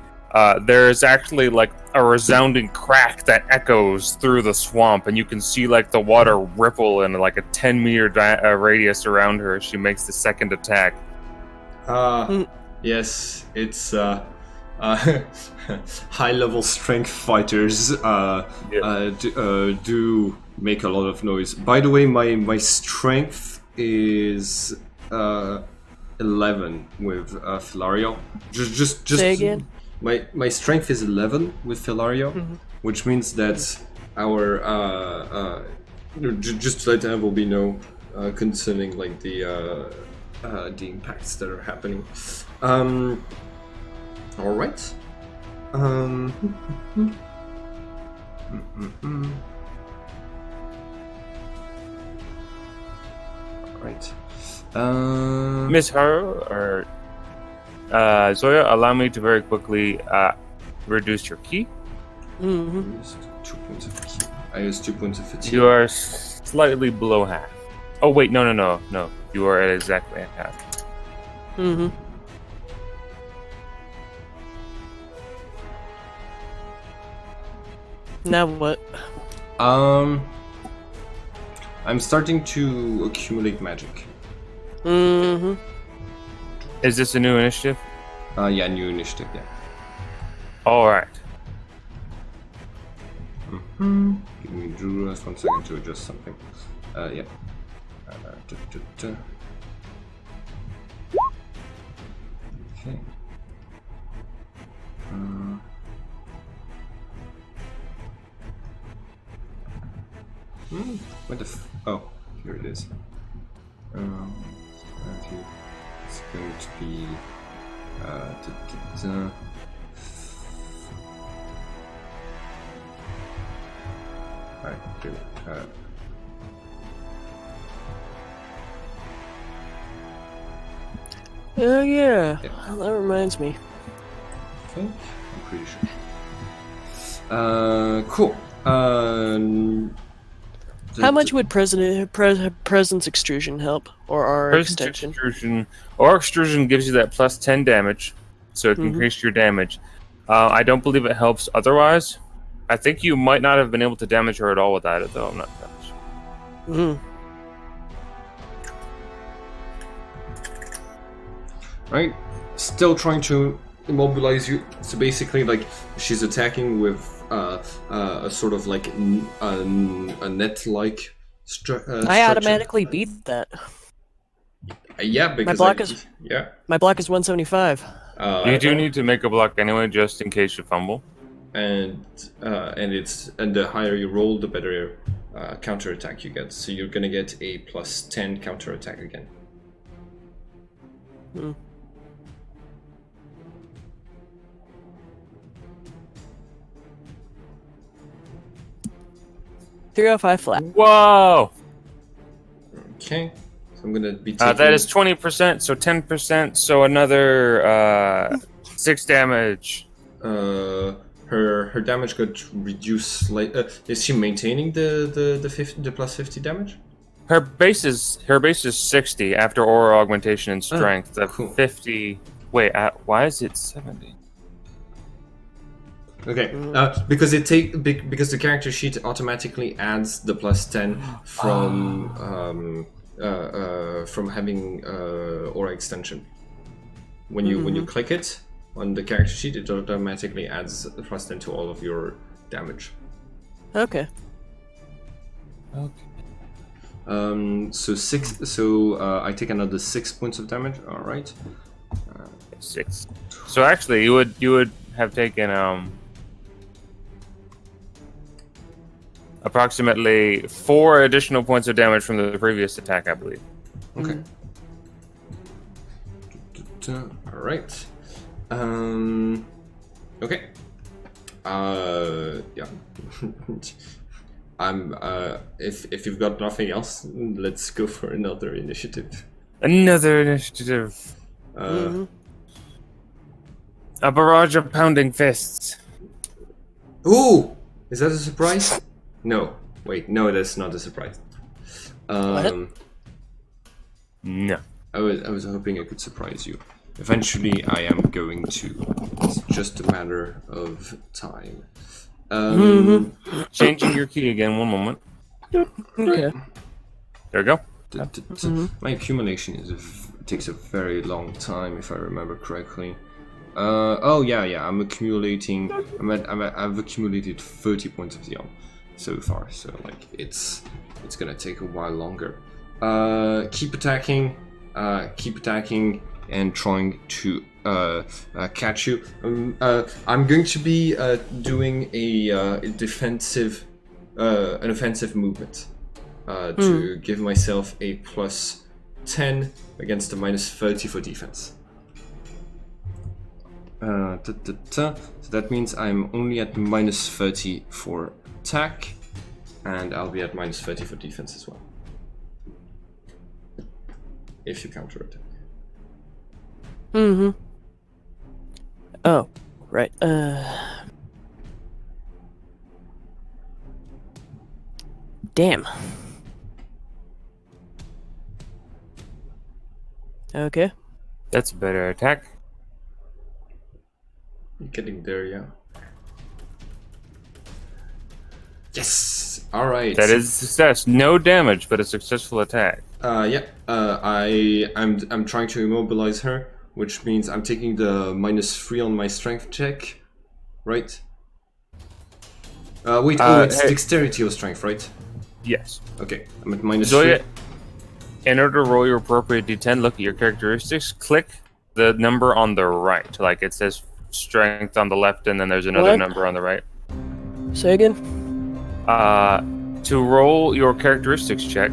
B: there is actually like a resounding crack that echoes through the swamp, and you can see like the water ripple in like a 10-meter radius around her as she makes the second attack.
C: Yes, it's high-level strength fighters do make a lot of noise. By the way, my strength is 11 with Philario. Just
A: Say again?
C: My strength is 11 with Philario, which means that our just to let everybody know, concerning like the impacts that are happening. All right. Right.
B: Miss Haru or Zoya, allow me to very quickly reduce your key.
A: Mm-hmm.
C: Used 2 points of key. I used 2 points of fatigue.
B: You are slightly below half. Oh wait, no. You are at exactly half.
A: Mm-hmm. Now what?
C: I'm starting to accumulate magic.
A: Mm-hmm.
B: Is this a new initiative?
C: Yeah, new initiative. Yeah.
B: All right.
C: Give me just 1 second to adjust something. Yeah. Okay. What the oh, here it is. It's going to be Alright, good.
A: Oh yeah.
C: Yeah.
A: That reminds me.
C: Okay, I'm pretty sure. Cool.
A: How much would presence extrusion help, or our extension?
B: Extrusion gives you that plus 10 damage, so it can increase your damage. I don't believe it helps otherwise. I think you might not have been able to damage her at all without it, though. I'm not sure.
C: Right, still trying to immobilize you. So basically, like she's attacking with a sort of like a net-like structure.
A: I automatically beat that.
C: Yeah, because
A: my block is 175.
B: You do need to make a block anyway, just in case you fumble.
C: And the higher you roll, the better counter attack you get. So you're gonna get a plus 10 counter attack again.
A: 305 flat.
B: Whoa!
C: Okay, so I'm gonna be taking...
B: that is 20%, so 10%, so another 6 damage.
C: Her damage got reduced. Is she maintaining the plus 50 damage?
B: Her base is 60 after aura augmentation and strength.
C: Cool.
B: 50. Wait, why is it 70?
C: Okay, because because the character sheet automatically adds the plus 10 from having aura extension. When you click it on the character sheet, it automatically adds the plus 10 to all of your damage.
A: Okay.
C: So 6. So I take another 6 points of damage. All right.
B: 6. So actually, you would have taken approximately 4 additional points of damage from the previous attack, I believe.
C: Okay. All right. Okay. Yeah. I'm. If you've got nothing else, let's go for another initiative.
B: Another initiative. A barrage of pounding fists.
C: Ooh! Is that a surprise? No. Wait, no, that's not a surprise.
A: What?
B: No.
C: I was hoping I could surprise you. Eventually, I am going to. It's just a matter of time.
B: Changing your key again. One moment.
A: Okay.
B: There we go.
C: My accumulation takes a very long time, if I remember correctly. Oh yeah. I'm accumulating. I've accumulated 30 points of Zeal so far. So like it's gonna take a while longer. Keep attacking, and trying to catch you. I'm going to be doing a an offensive movement. to give myself a plus 10 against a minus 30 for defense. So that means I'm only at minus 30 for attack, and I'll be at minus 30 for defense as well. If you counter attack.
A: Oh, right. Damn. Okay.
B: That's a better attack.
C: You're getting there, yeah. Yes! Alright.
B: That is a success. No damage, but a successful attack.
C: I'm trying to immobilize her, which means I'm taking the -3 on my strength check, right? Wait, it's dexterity or strength, right?
B: Yes.
C: Okay, I'm at -3.
B: Zoya, in order to roll your appropriate d10, look at your characteristics, click the number on the right. Like it says strength on the left, and then there's another
A: What?
B: number on the right.
A: Say again?
B: To roll your characteristics check,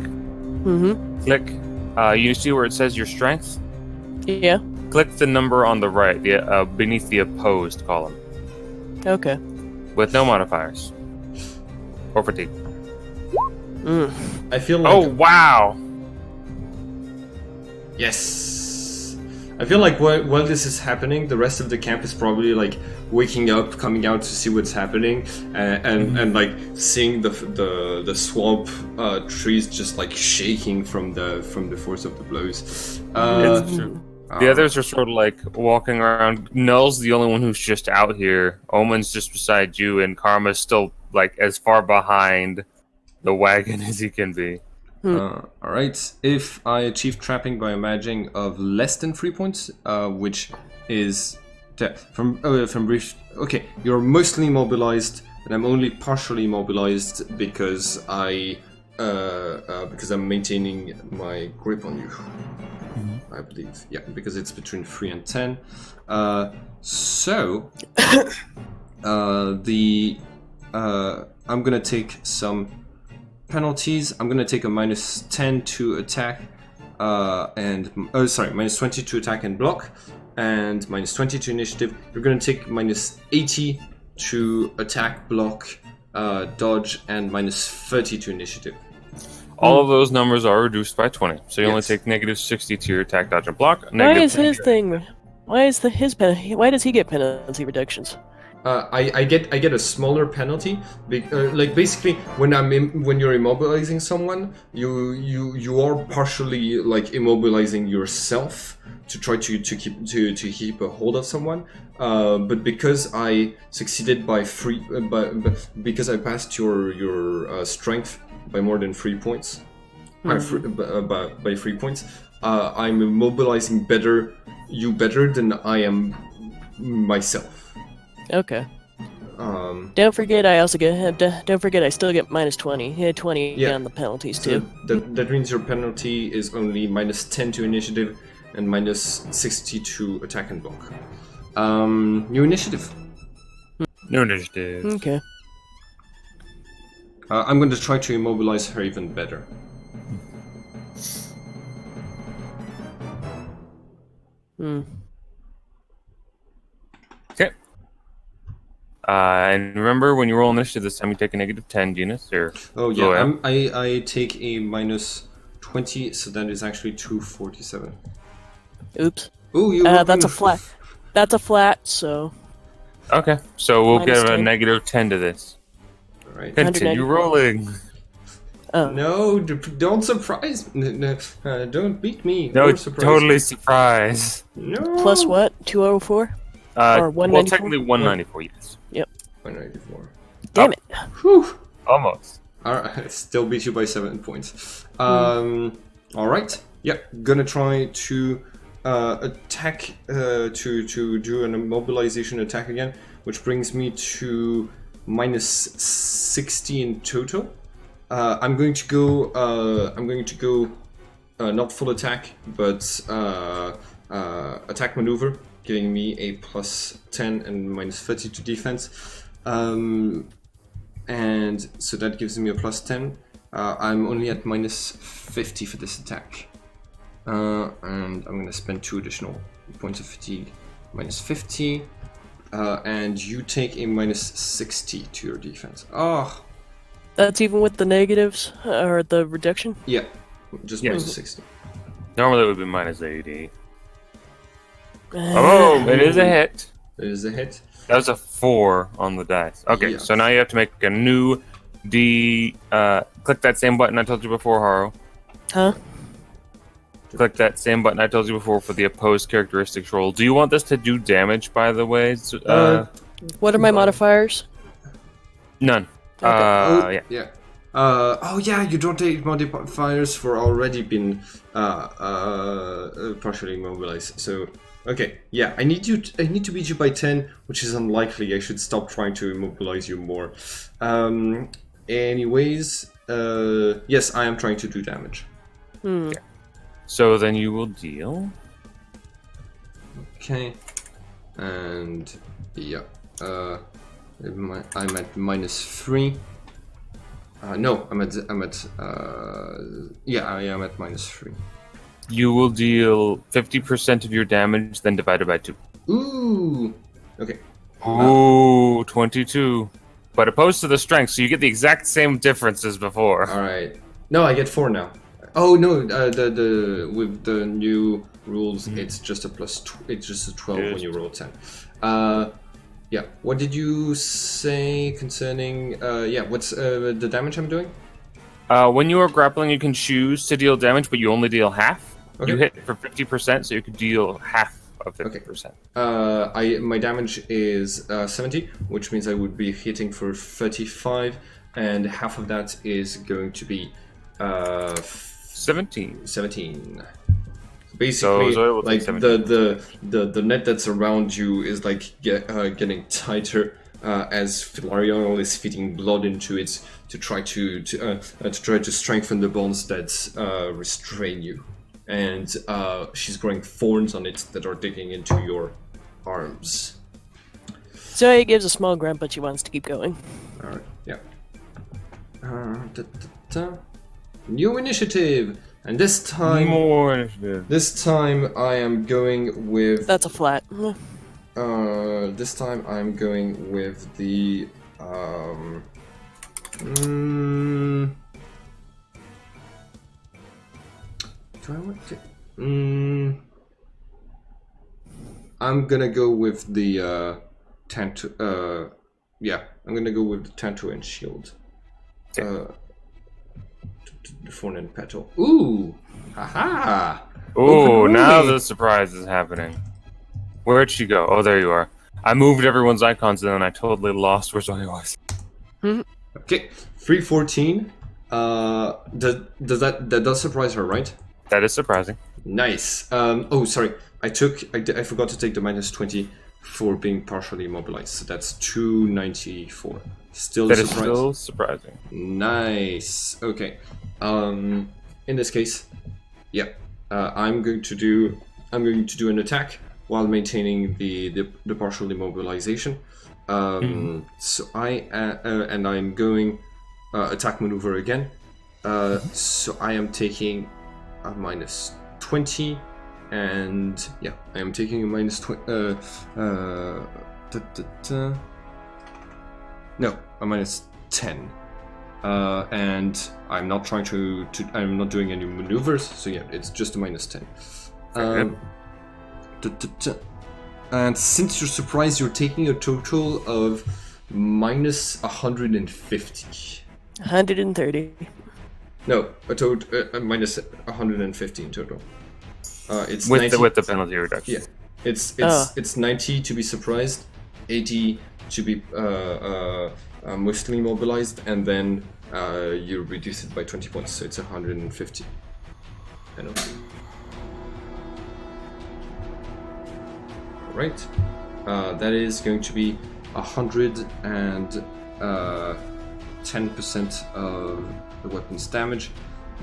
B: click, you see where it says your strength?
A: Yeah.
B: Click the number on the right, beneath the opposed column,
A: Okay.
B: with no modifiers. Or fatigue.
C: I feel like...
B: Oh, wow!
C: Yes! I feel like while this is happening, the rest of the camp is probably like waking up, coming out to see what's happening, and like seeing the swamp trees just like shaking from the force of the blows.
B: It's true. The others are sort of like walking around. Null's the only one who's just out here. Omen's just beside you, and Karma's still like as far behind the wagon as he can be.
C: Alright, if I achieve trapping by a magic of less than 3 points, which is from brief. Okay, you're mostly immobilized, and I'm only partially immobilized because I'm maintaining my grip on you. I believe, yeah, because it's between 3 and 10. I'm gonna take some penalties. I'm gonna take a -10 to attack, -20 to attack and block, and -20 to initiative. You're gonna take -80 to attack, block, dodge, and -30 to initiative.
B: All of those numbers are reduced by 20, so you only
C: Yes.
B: take -60 to your attack, dodge, and block.
A: Why is
B: 10
A: his thing? Why is why does he get penalty reductions?
C: I get a smaller penalty. Like basically, when you're immobilizing someone, you are partially like immobilizing yourself to try to keep a hold of someone. But because I succeeded because I passed your strength by more than 3 points, by 3 points, I'm immobilizing you better than I am myself.
A: Okay. Don't forget, I also get. Don't forget, I still get -20. Yeah, 20
C: Yeah.
A: on the penalties
C: So
A: too.
C: that means your penalty is only -10 to initiative and -60 to attack and block. New initiative.
B: No initiative.
A: Okay.
C: I'm going to try to immobilize her even better.
B: Okay. And remember, when you roll initiative this time, you take a -10, Genus, or...
C: Oh yeah,
B: Zoya.
C: I take a -20, so that is actually 247.
A: Oops.
C: Oh, you.
A: That's a flat. That's a flat. So.
B: Okay, so we'll give a
A: -10.
B: -10 to this.
C: All right.
B: Continue
A: 194.
B: rolling.
A: Oh.
C: No, don't surprise me. No, don't beat me.
B: No,
C: or surprise
B: totally
C: me.
B: surprise.
C: No.
A: Plus what? 204? Or
B: Well,
A: 194?
B: technically 194, yes.
A: Yep.
C: 194.
A: Damn it.
C: Whew.
B: Almost.
C: Alright, still beat you by 7 points. Alright, yeah, gonna try to attack, to do an immobilization attack again, which brings me to -60 in total. I'm going to go, not full attack, but attack maneuver, giving me a +10 and -30 to defense. And so that gives me a +10. I'm only at minus 50 for this attack. And I'm gonna spend 2 additional points of fatigue. Minus 50. And you take a minus 60 to your defense. Oh!
A: That's even with the negatives, or the reduction?
C: Yeah, just minus 60.
B: Normally it would be minus 80. Oh, it is a hit.
C: It is a hit.
B: That was a 4 on the dice. Okay,
C: Yeah.
B: so now you have to make a new D. Click that same button I told you before, Haro.
A: Huh?
B: Click that same button I told you before for the opposed characteristics roll. Do you want this to do damage, by the way?
A: What are my modifiers?
B: None.
A: Okay.
B: Yeah.
C: Yeah, you don't take modifiers for already been partially immobilized. So, okay, yeah, I need to beat you by 10, which is unlikely. I should stop trying to immobilize you more. Anyways, yes, I am trying to do damage.
A: Hmm.
B: So then you will deal.
C: Okay, and yeah, I'm at minus 3. No, yeah, I am at minus 3.
B: You will deal 50% of your damage, then divided by 2.
C: Ooh, okay.
B: Ooh, 22. But opposed to the strength, so you get the exact same difference as before.
C: All right. No, I get 4 now. Oh no, the with the new rules, it's just a it's just a 12 when you roll 10. Yeah. What did you say concerning? Yeah. What's the damage I'm doing?
B: When you are grappling, you can choose to deal damage, but you only deal half.
C: Okay.
B: You hit for 50%, so you could deal half of 50%.
C: My damage is 70, which means I would be hitting for 35, and half of that is going to be
B: 17.
C: 17. Basically,
B: so
C: like the net that's around you is like getting tighter as Filarion is feeding blood into it to try to strengthen the bonds that restrain you, and she's growing thorns on it that are digging into your arms.
A: Zoe gives a small grunt, but she wants to keep going.
C: All right, yeah. New initiative. And this time,
B: More initiative.
C: This time I am going with.
A: That's a flat.
C: This time I'm going with the. Do I want to? I'm gonna go with the Tanto. Yeah, I'm gonna go with the Tanto and Shield.
B: Okay.
C: The Thorn and Petal. Ooh! Haha!
B: Ooh, now the surprise is happening. Where'd she go? Oh, there you are. I moved everyone's icons and then I totally lost where Zoe was.
C: Okay, 314. That does surprise her, right?
B: That is surprising.
C: Nice. Oh, sorry. I forgot to take the minus 20 for being partially immobilized. So that's 294. Still
B: That
C: a
B: is
C: surprise.
B: still surprising.
C: Nice. Okay. In this case, yeah, I'm going to do an attack while maintaining the partial immobilization. So I'm going attack maneuver again. So I am taking a minus 20, and yeah, I am taking a minus 20. No, a minus 10. And I'm not trying I'm not doing any maneuvers, so yeah, it's just a minus 10. And since you're surprised, you're taking a total of minus 150.
A: 130.
C: No, a total minus 150 in total. It's
B: With
C: 90,
B: with the penalty reduction.
C: Yeah, it's 90 to be surprised, 80 to be mostly immobilized, and then you reduce it by 20 points, so it's 150 penalty. Alright, that is going to be 110% of the weapon's damage.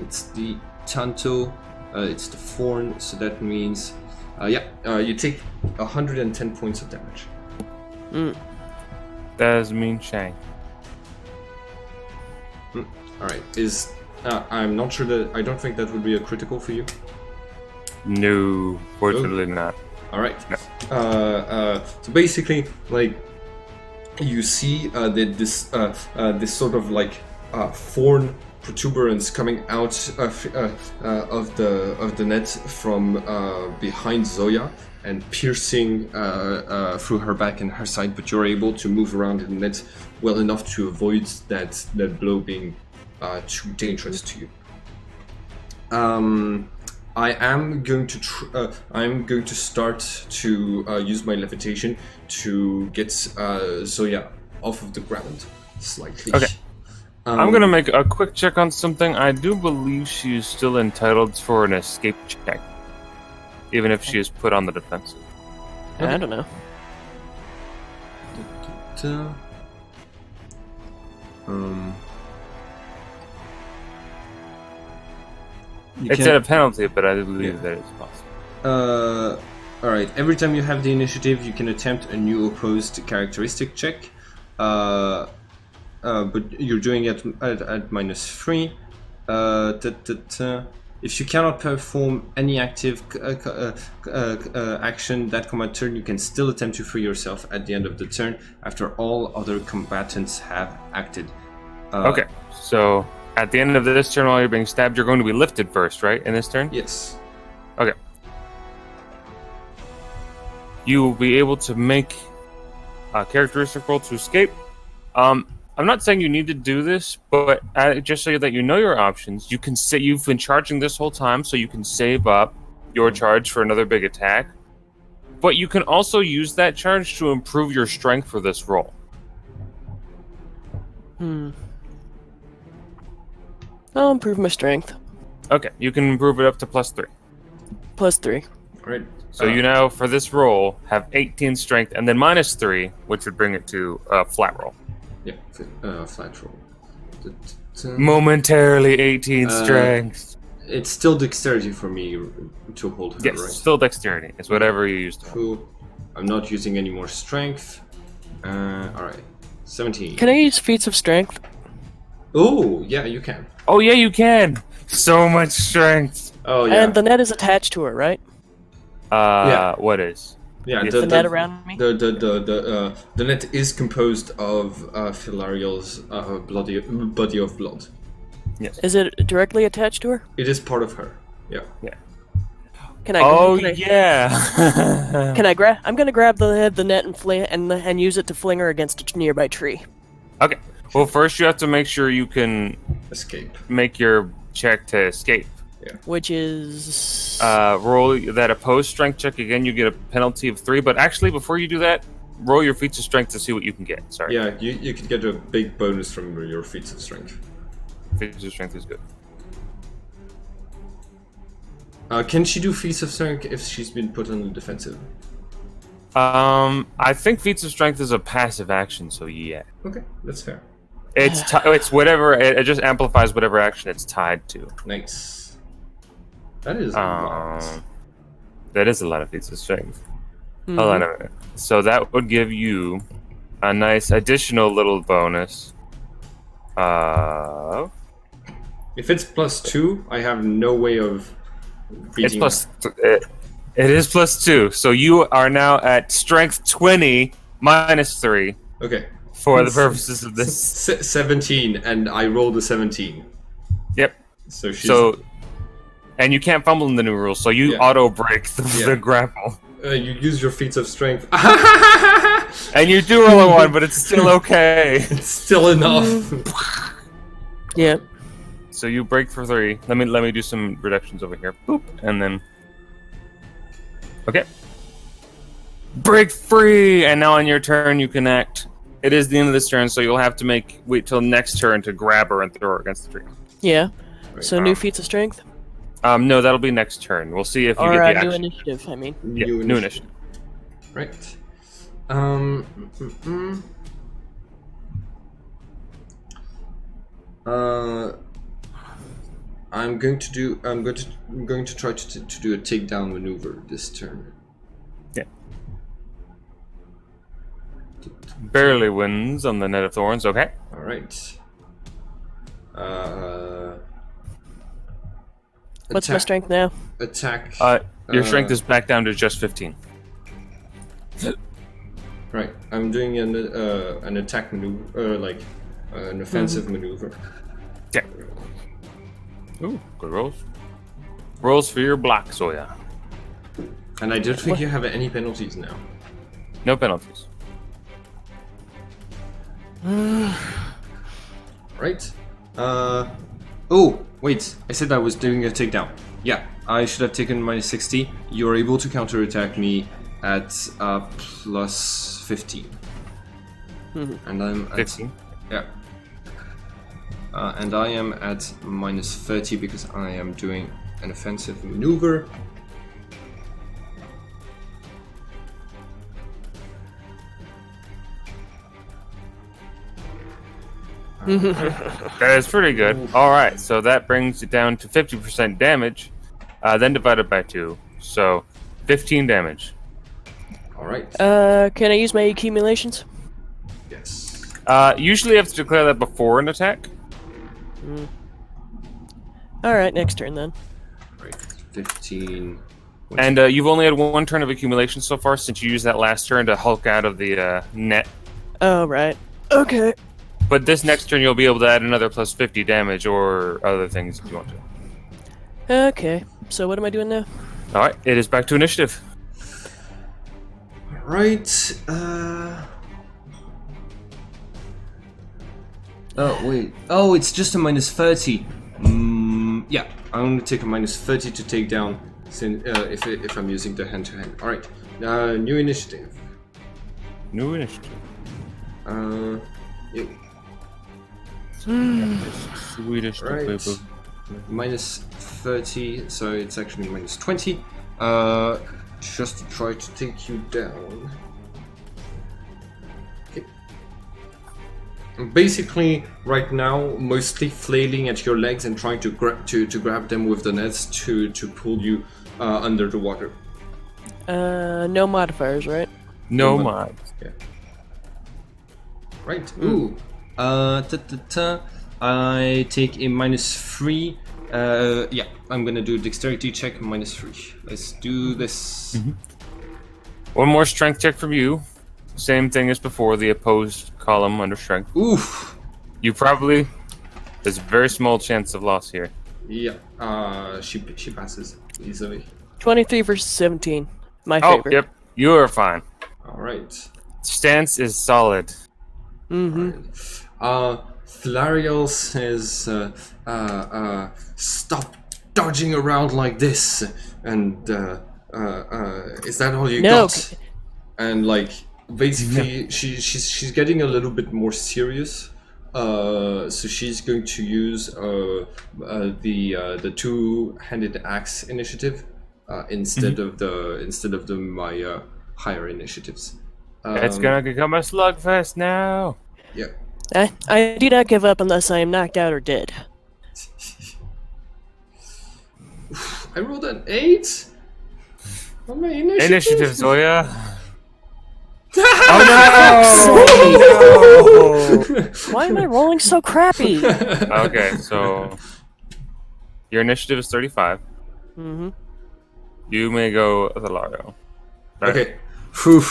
C: It's the Tanto, it's the Thorn, so that means, you take 110 points of damage.
B: That is mean shank.
C: Alright, is I'm not sure that I don't think that would be a critical for you.
B: No, fortunately not.
C: All right.
B: No.
C: So basically, like you see that this sort of like thorn protuberance coming out of the net from behind Zoya and piercing through her back and her side, but you're able to move around in the net well enough to avoid that blow being too dangerous to you. I am going to I'm going to start to use my levitation to get Zoya off of the ground slightly.
B: Okay. I'm gonna make a quick check on something. I do believe she is still entitled for an escape check, even if she is put on the defensive.
A: I don't know.
B: It's at a penalty, but I do believe that it's possible.
C: Alright, every time you have the initiative, you can attempt a new opposed characteristic check. But you're doing it at -3. If you cannot perform any active action that combat turn, you can still attempt to free yourself at the end of the turn after all other combatants have acted.
B: Okay, so at the end of this turn while you're being stabbed, you're going to be lifted first, right, in this turn?
C: Yes.
B: Okay. You will be able to make a characteristic roll to escape. I'm not saying you need to do this, but just so that you know your options, you can say you've been charging this whole time, so you can save up your charge for another big attack. But you can also use that charge to improve your strength for this roll.
A: I'll improve my strength.
B: Okay, you can improve it up to +3.
A: +3.
C: Great.
B: So you now, for this roll, have 18 strength, and then -3, which would bring it to a flat roll.
C: Yeah, flat roll.
B: Momentarily 18 strength.
C: It's still dexterity for me to hold her,
B: Yes,
C: right?
B: still dexterity. It's whatever you use to hold.
C: Cool. I'm not using any more strength. Alright. 17.
A: Can I use feats of strength?
C: Oh, yeah, you can.
B: Oh yeah, you can. So much strength.
C: Oh, yeah.
A: And the net is attached to her, right?
C: Yeah.
B: What is?
C: Yeah,
B: Yes.
A: The net around me?
C: The net is composed of Filariel's body of blood.
B: Yes.
A: Is it directly attached to her?
C: It is part of her. Yeah.
B: Yeah.
A: Can I?
B: Oh
A: can I,
B: yeah.
A: Can I grab? I'm gonna grab the net and use it to fling her against a nearby tree.
B: Okay. Well, first you have to make sure you can
C: Escape.
B: make your check to escape.
A: Which is
B: Roll that opposed strength check again. You get a penalty of 3. But actually, before you do that, roll your feats of strength to see what you can get. Sorry.
C: Yeah, you could get a big bonus from your feats of strength.
B: Feats of strength is good.
C: Can she do feats of strength if she's been put on the defensive?
B: I think feats of strength is a passive action, so yeah.
C: Okay, that's fair.
B: It's whatever. It just amplifies whatever action it's tied to.
C: Nice. That is a lot.
B: That is a lot of feats of strength. Hold on a minute. So that would give you a nice additional little bonus.
C: If it's +2, I have no way of beating
B: It's it is +2. So you are now at strength 20 -3
C: Okay.
B: for the purposes of this.
C: 17, and I rolled a 17.
B: Yep.
C: So she's...
B: And you can't fumble in the new rules, so you auto break the grapple.
C: you use your feats of strength.
B: And you do roll a 1, but it's still okay.
C: It's still enough.
A: yeah.
B: So you break for 3. Let me do some reductions over here. Boop, and then okay. Break free, and now on your turn you can act. It is the end of this turn, so you'll have to wait till next turn to grab her and throw her against the tree.
A: Yeah. So new feats of strength.
B: No, that'll be next turn. We'll see if you get the action.
A: New initiative. I mean.
B: Yeah, new initiative.
C: Right. I'm going to try to do a takedown maneuver this turn.
B: Yeah. Barely wins on the net of thorns. Okay.
C: All right.
A: What's my strength now?
C: Attack.
B: Your strength is back down to just 15.
C: Right. I'm doing an attack maneuver, like an offensive maneuver.
B: Yeah. Ooh, good rolls. Rolls for your block, Zoya.
C: And I don't think you have any penalties now.
B: No penalties.
C: Right. Oh, wait. I said I was doing a takedown. Yeah, I should have taken minus 60. You're able to counterattack me at plus 15. And I'm at
B: 15.
C: Yeah. And I am at minus 30 because I am doing an offensive maneuver.
B: That is pretty good. All right, so that brings it down to 50% damage, then divided by 2. So 15 damage.
C: All right.
A: Can I use my accumulations?
C: Yes.
B: Usually you have to declare that before an attack.
A: Alright, next turn then.
C: Right. 15.
B: And you've only had one turn of accumulation so far since you used that last turn to hulk out of the net.
A: Oh, right. Okay.
B: But this next turn you'll be able to add another plus 50 damage or other things if you want to.
A: Okay. So what am I doing now?
B: All right, it is back to initiative.
C: Right. Oh wait. Oh, it's just a minus 30. Yeah, I'm gonna take a minus 30 to take down. Since if I'm using the hand-to-hand. All right. New initiative.
B: New initiative.
C: Yep.
B: Swedish.
C: Right. Minus 30, so it's actually minus 20. Just to try to take you down. Okay. Basically, right now, mostly flailing at your legs and trying to grab them with the nets to pull you under the water.
A: No modifiers, right?
B: No mods.
C: Yeah. Right. Ooh. I take a minus 3. Yeah, I'm gonna do a dexterity check, minus 3. Let's do this.
B: One more strength check from you. Same thing as before, the opposed column under strength.
C: Oof.
B: You probably... There's a very small chance of loss here.
C: Yeah, she passes easily.
A: 23 versus 17. My favorite.
B: Yep. You are fine.
C: Alright.
B: Stance is solid.
C: Flariel says, stop dodging around like this, and is that all you got? And like basically, she's getting a little bit more serious. So she's going to use the two-handed axe initiative instead of my higher initiatives.
B: It's gonna become a slugfest now.
C: Yeah.
A: I do not give up unless I am knocked out or dead.
C: I rolled an 8 on my initiative.
B: Initiative, Zoya.
A: Oh no! Why am I rolling so crappy?
B: Okay, so your initiative is 35. You may go Thalario.
C: Okay. Whew.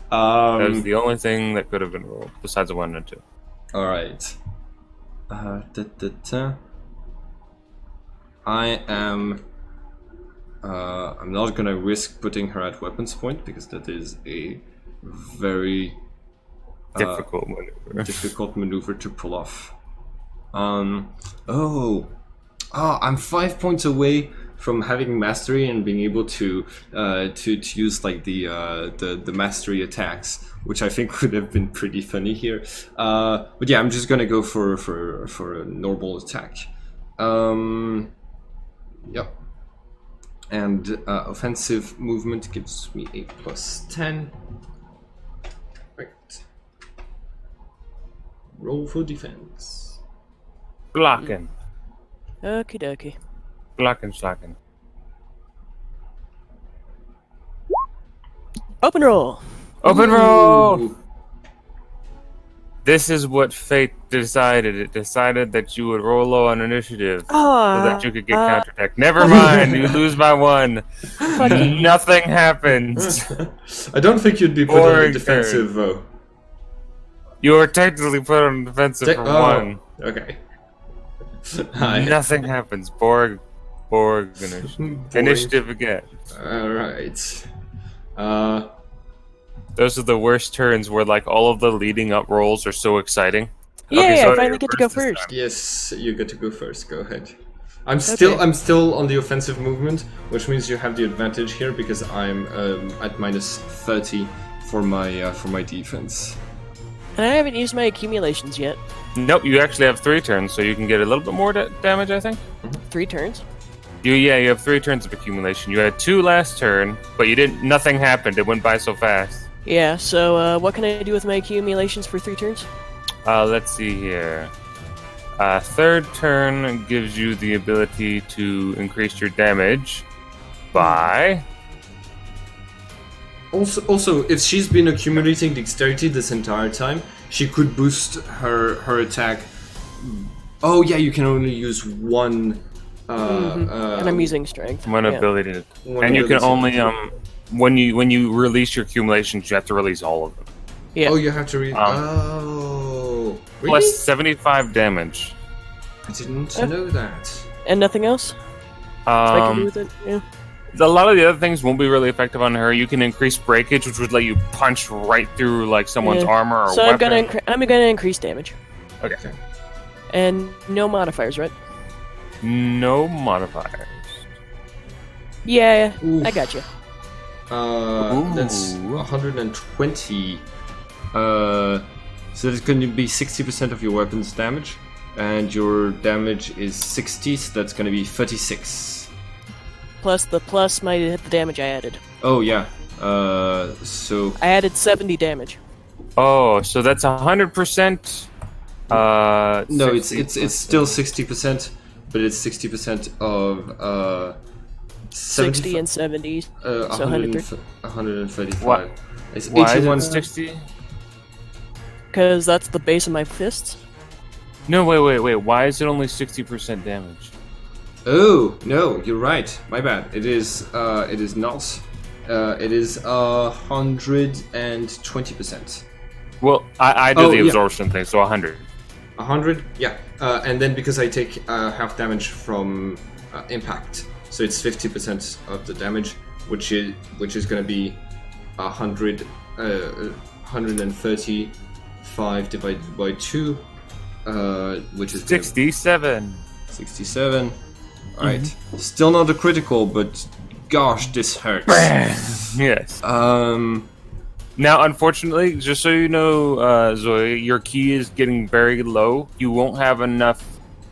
B: That was the only thing that could have been rolled besides a 1 and a 2.
C: All right. I am. I'm not gonna risk putting her at weapons point because that is a very
B: Difficult maneuver.
C: difficult maneuver to pull off. I'm 5 points away from having mastery and being able to use like the mastery attacks, which I think would have been pretty funny here. But yeah, I'm just gonna go for a normal attack. Yep. And offensive movement gives me a plus 10. Right. Roll for defense.
B: Blocking.
A: Okie dokie.
B: Blocking, slacking.
A: Open roll.
B: Open roll! This is what fate decided. It decided that you would roll low on initiative so that you could get counterattacked. Never mind, you lose by 1. Nothing happens.
C: I don't think you'd be put on the defensive, though.
B: You were technically put on defensive for 1.
C: Okay.
B: Nothing happens. Borg initiative again.
C: Alright.
B: Those are the worst turns where like all of the leading up rolls are so exciting.
A: Yeah, I finally get to go first.
C: Yes, you get to go first. Go ahead. I'm still on the offensive movement, which means you have the advantage here because I'm at minus 30 for my defense.
A: And I haven't used my accumulations yet.
B: Nope, you actually have 3 turns, so you can get a little bit more damage, I think.
A: 3 turns?
B: You have 3 turns of accumulation. You had 2 last turn, but you didn't. Nothing happened. It went by so fast.
A: Yeah. So what can I do with my accumulations for 3 turns?
B: Let's see here. 3rd turn gives you the ability to increase your damage by.
C: Also, if she's been accumulating dexterity this entire time, she could boost her attack. Oh yeah, you can only use 1.
A: And I'm using strength.
B: One ability, and you can only when you release your accumulations, you have to release all of them.
A: Yeah.
C: Oh, you have to read. Oh, really?
B: Plus 75 damage.
C: I didn't know that.
A: And nothing else? So I can do with it? Yeah.
B: A lot of the other things won't be really effective on her. You can increase breakage, which would let you punch right through like someone's armor or
A: so
B: weapon.
A: I'm gonna increase damage.
B: Okay.
A: And no modifiers, right?
B: No modifiers.
A: Yeah,
C: Oof.
A: I got you.
C: That's 120. So that's going to be 60% of your weapon's damage, and your damage is 60, so that's going to be 36.
A: Plus the damage I added.
C: Oh yeah. So
A: I added 70 damage.
B: Oh, so that's 100%.
C: no, it's still 60%, but it's 60% of
A: 60 and 70. So
C: 135.
B: What?
C: It's
B: Why
C: 81.
B: is it 60?
A: Because that's the base of my fists.
B: No, wait. Why is it only 60% damage?
C: Oh no, you're right. My bad. It is not. It is 120%.
B: Well, I do the
C: yeah.
B: absorption thing, so 100.
C: 100, yeah. And then because I take half damage from impact, so it's 50% of the damage, which is going to be 135 divided by 2, which is
B: 67.
C: 67. All right. Still not a critical, but gosh, this hurts.
B: Yes.
C: Now,
B: unfortunately, just so you know, Zoe, your key is getting very low. You won't have enough.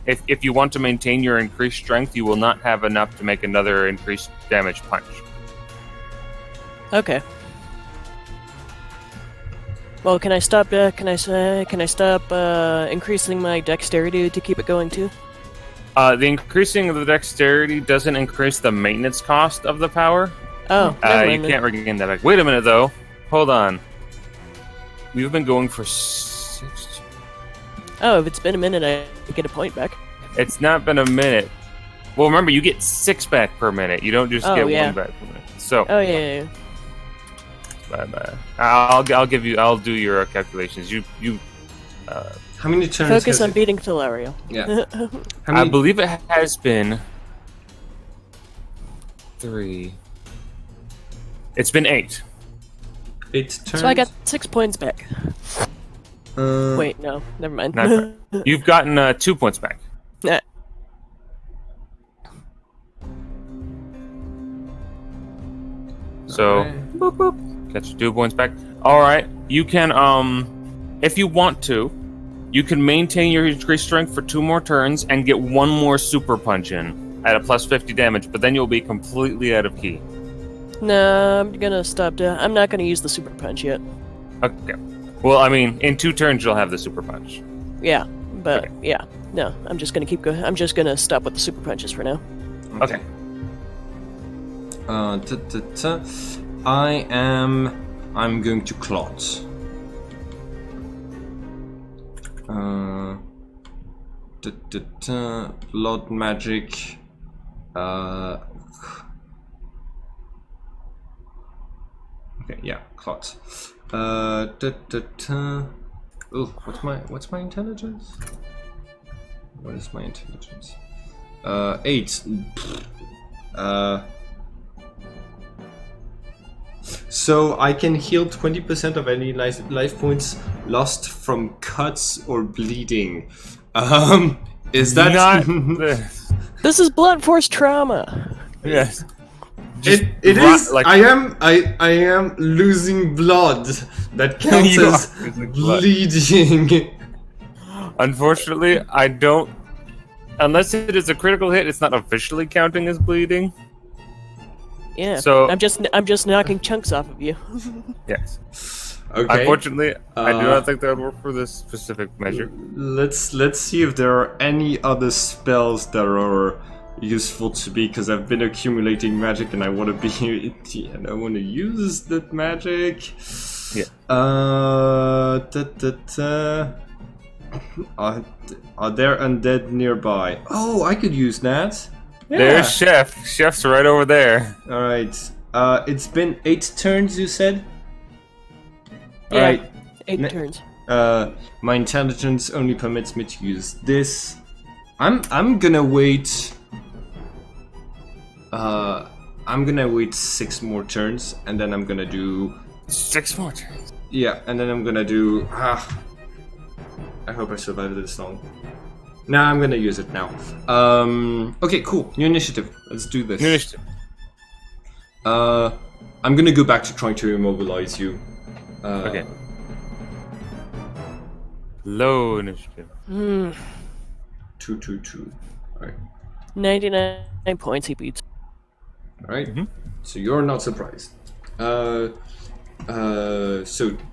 B: If you want to maintain your increased strength, you will not have enough to make another increased damage punch.
A: Okay. Well, can I stop? Increasing my dexterity to keep it going too?
B: The increasing of the dexterity doesn't increase the maintenance cost of the power.
A: Oh, never mind
B: you can't regain that back. Wait a minute, though. Hold on. We've been going for 6.
A: Oh, if it's been a minute, I get a point back.
B: It's not been a minute. Well, remember, you get 6 back per minute. You don't just get 1 back per minute. So.
A: Oh yeah.
B: Bye. I'll do your calculations.
C: how many turns?
A: Focus on beating Thalario.
C: Yeah.
B: I believe it has been 3. It's been 8.
C: 8 turns.
A: So I got 6 points back. Wait, no, never mind.
B: You've gotten 2 points back.
A: Nah.
B: So, boop, boop. Got your 2 points back. All right, you can, if you want to, you can maintain your increased strength for 2 more turns and get 1 more super punch in at a plus 50 damage. But then you'll be completely out of key.
A: No, I'm gonna stop. I'm not gonna use the super punch yet.
B: Okay. Well, I mean, in 2 turns you'll have the super punch.
A: Yeah, but yeah, no, I'm just gonna keep going. I'm just gonna stop with the super punches for now.
B: Okay.
C: I'm going to clot. Blood magic. Okay, yeah, clot. Oh, what's my intelligence? What is my intelligence? 8. So I can heal 20% of any life points lost from cuts or bleeding. Is that
B: Not this?
A: This is blunt force trauma.
B: Yes.
C: It is. Like, I am losing blood. That counts
B: You
C: as
B: are losing blood.
C: bleeding.
B: Unfortunately, I don't. Unless it is a critical hit, it's not officially counting as bleeding.
A: Yeah.
B: So-
A: I'm just knocking chunks off of you.
B: Yes.
C: Okay.
B: Unfortunately, I do not think that would work for this specific measure.
C: Let's see if there are any other spells that are useful to me, because I've been accumulating magic and I want to be and I want to use that magic.
B: Yeah.
C: Are there undead nearby? Oh, I could use that.
B: There's Chef. Chef's right over there.
C: All right. It's been 8 turns, you said.
A: Yeah.
C: All right.
A: 8 turns.
C: My intelligence only permits me to use this. I'm gonna wait. I'm gonna wait 6 more turns, and then I'm gonna do.
B: 6 more turns.
C: Yeah, and then I'm gonna do. I hope I survive this long. Nah, I'm gonna use it now. Okay, cool. New initiative. Let's do this.
B: New initiative.
C: I'm gonna go back to trying to immobilize you.
B: Okay. Low initiative.
C: 2. Alright.
A: 99 points he beats.
C: Alright. So you're not surprised. So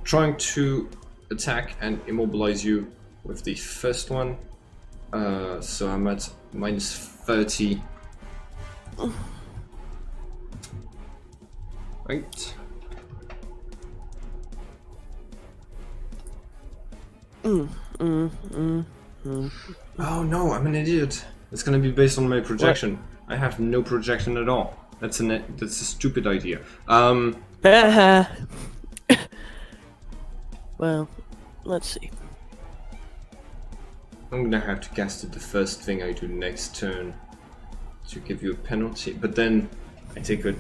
C: trying to attack and immobilize you with the first one. So I'm at minus 30. Right. Oh no, I'm an idiot. It's gonna be based on my projection. I have no projection at all. That's a stupid idea.
A: Well, let's see.
C: I'm gonna have to cast it the first thing I do next turn to give you a penalty, but then I take a 20.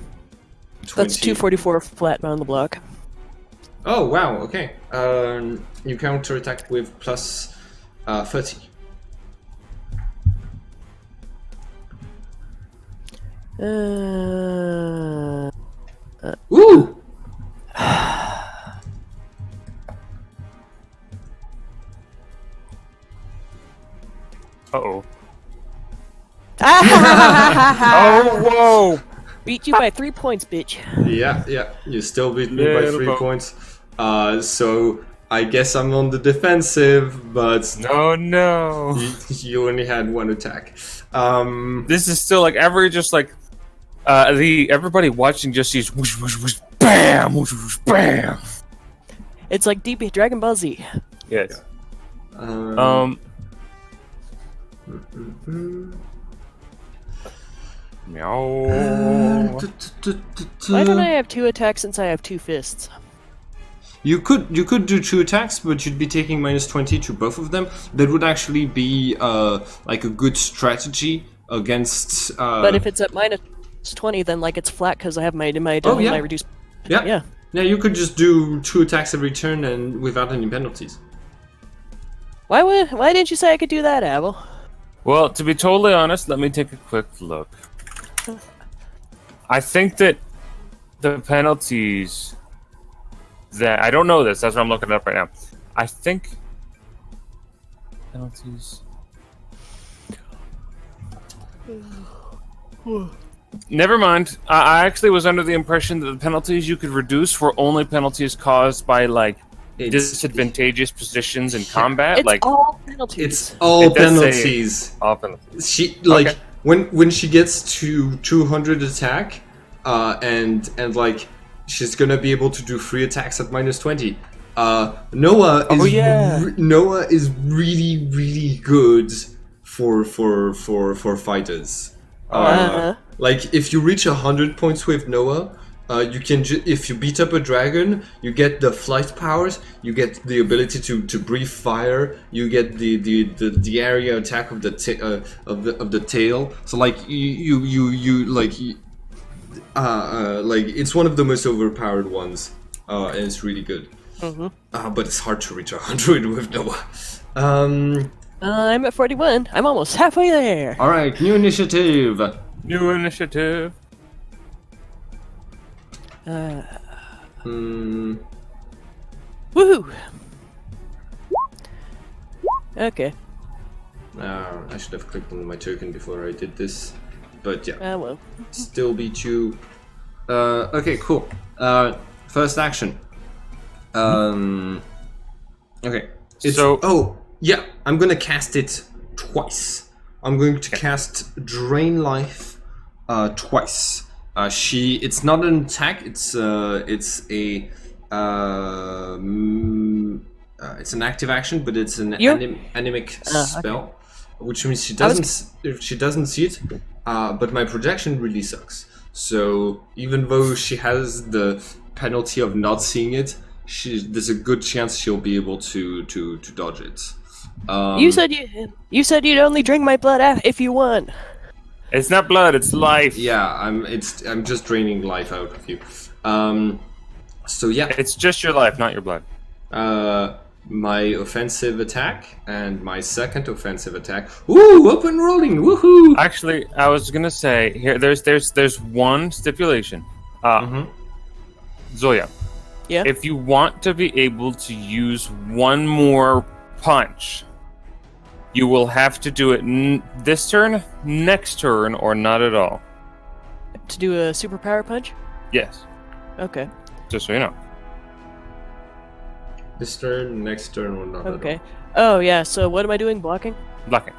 A: That's 244 flat on the block.
C: Oh wow, okay. You counter attack with plus 30. Ooh!
B: Uh-oh. Oh, whoa!
A: Beat you by 3 points, bitch.
C: Yeah, you still beat me by 3 points. So I guess I'm on the defensive, but
B: No.
C: you only had 1 attack.
B: This is still like everybody watching just sees whoosh, whoosh, whoosh, bam, whoosh, whoosh, bam.
A: It's like DB Dragon Ball Z.
B: Yes. Meow.
A: Why don't I have 2 attacks since I have 2 fists?
C: You could do 2 attacks, but you'd be taking minus 20 to both of them. That would actually be like a good strategy against.
A: But if it's at minus 20, then like it's flat because I have my my reduced.
C: Yeah. You could just do 2 attacks every turn and without any penalties.
A: Why didn't you say I could do that, Abel?
B: Well, to be totally honest, let me take a quick look. I think that the penalties that I don't know this. That's what I'm looking up right now. I think penalties. Never mind. I actually was under the impression that the penalties you could reduce were only penalties caused by like disadvantageous positions in combat.
A: It's
B: like
A: all penalties.
C: It's all penalties.
B: All penalties.
C: She like when she gets to 200 attack, and like she's gonna be able to do 3 attacks at minus 20. Noah is
B: yeah.
C: Noah is really good for fighters. Like if you reach 100 points with Noah, you can if you beat up a dragon, you get the flight powers, you get the ability to breathe fire, you get the area attack of the tail. So like like it's one of the most overpowered ones, and it's really good. But it's hard to reach 100 with Noah.
A: I'm at 41. I'm almost halfway there.
C: All right, new initiative.
B: New initiative.
A: Woohoo! Okay.
C: I should have clicked on my token before I did this, but yeah.
A: Well.
C: Still beat you. Okay, cool. First action. Okay. Oh, yeah. I'm gonna cast it twice. I'm going to cast Drain Life twice. It's not an attack. It's an active action, but it's an anemic spell, which means she doesn't see it. But my projection really sucks. So even though she has the penalty of not seeing it, there's a good chance she'll be able to dodge it.
A: You said you'd only drink my blood if you won.
B: It's not blood, it's life.
C: Yeah, I'm just draining life out of you. So yeah,
B: it's just your life, not your blood.
C: My offensive attack and my second offensive attack. Ooh, up and rolling! Woohoo!
B: Actually, I was gonna say here. There's one stipulation. Zoya.
A: Yeah.
B: If you want to be able to use one more punch, you will have to do it this turn, next turn, or not at all.
A: To do a superpower punch?
B: Yes.
A: Okay.
B: Just so you know.
C: This turn, next turn, or not
A: okay. Oh, yeah, so what am I doing? Blocking?
B: Blocking.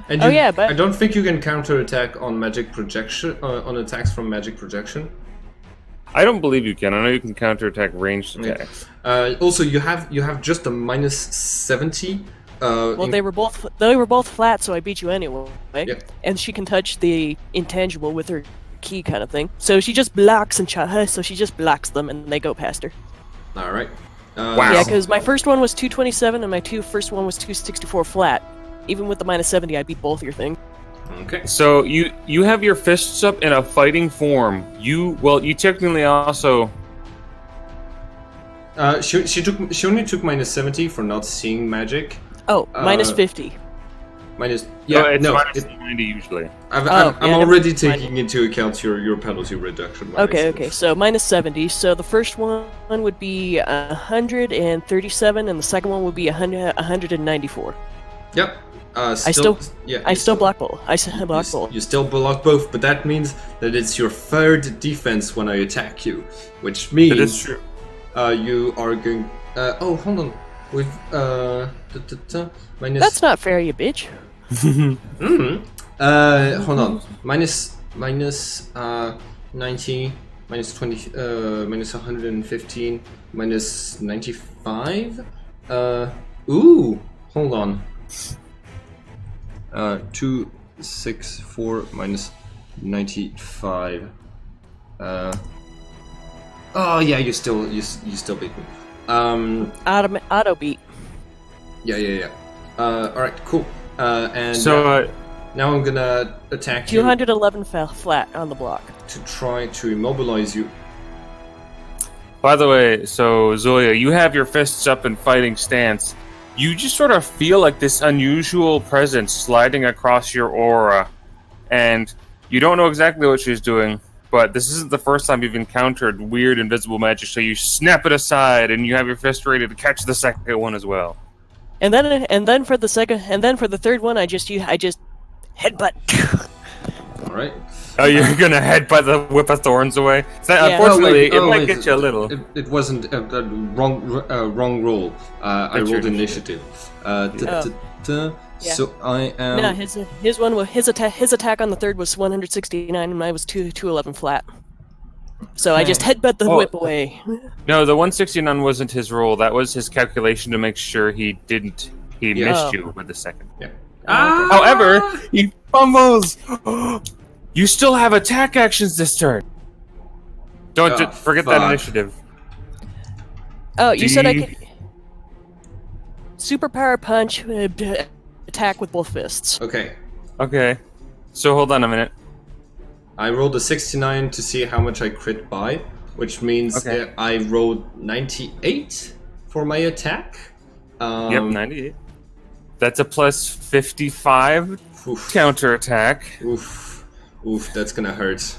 C: And
A: but...
C: I don't think you can counterattack on magic projection, on attacks from magic projection.
B: I don't believe you can. I know you can counterattack ranged attacks.
C: Also, you have just a minus 70.
A: Well, they were both flat, so I beat you anyway.
C: Yep.
A: And she can touch the intangible with her key, kind of thing. So she just blocks so she just blocks them, and they go past her.
C: All right.
B: Wow.
A: Yeah, because my first one was 227, and my first one was 264 flat. Even with the minus 70, I beat both your things.
C: Okay.
B: So you have your fists up in a fighting form. You technically also.
C: She only took minus 70 for not seeing magic.
A: Oh, minus 50.
C: Minus
B: minus 90 usually.
C: I'm already taking into account your penalty reduction.
A: Okay. So minus 70. So the first one would be 137, and the second one would be 194.
C: Yep.
A: I still block both.
C: You still block both, but that means that it's your third defense when I attack you, which means
B: that is true.
C: You are going. Oh, hold on. With minus.
A: That's not fair, you bitch.
C: Hold on. Minus 90, minus 20, minus 115, minus 95. Ooh, hold on. 264 minus 95. Oh yeah, you still beat me.
A: Auto beat.
C: Yeah. Alright, cool. And
B: so
C: now I'm gonna attack you.
A: 211 fell flat on the block.
C: To try to immobilize you.
B: By the way, so Zoya, you have your fists up in fighting stance. You just sort of feel like this unusual presence sliding across your aura, and you don't know exactly what she's doing, but this isn't the first time you've encountered weird invisible magic, so you snap it aside, and you have your fist ready to catch the second one as well.
A: And then for the third one, I just headbutt.
C: All right.
B: Oh, you're gonna headbutt the whip of thorns away? Unfortunately, it might get you a little.
C: It wasn't a wrong roll. I rolled initiative. So I am.
A: No, his attack on the third was 169, and mine was 211 flat. So I just headbutt the whip away.
B: No, the 169 wasn't his roll. That was his calculation to make sure he missed
A: Oh.
B: you with the second.
C: Yeah.
B: However, he fumbles. You still have attack actions this turn. Don't forget that initiative.
A: Oh, you said I could superpower punch, attack with both fists.
C: Okay.
B: Okay. So hold on a minute.
C: I rolled a 69 to see how much I crit by, which means I rolled 98 for my attack.
B: Yep, 98. That's a plus 55 counter attack.
C: Oof, that's gonna hurt.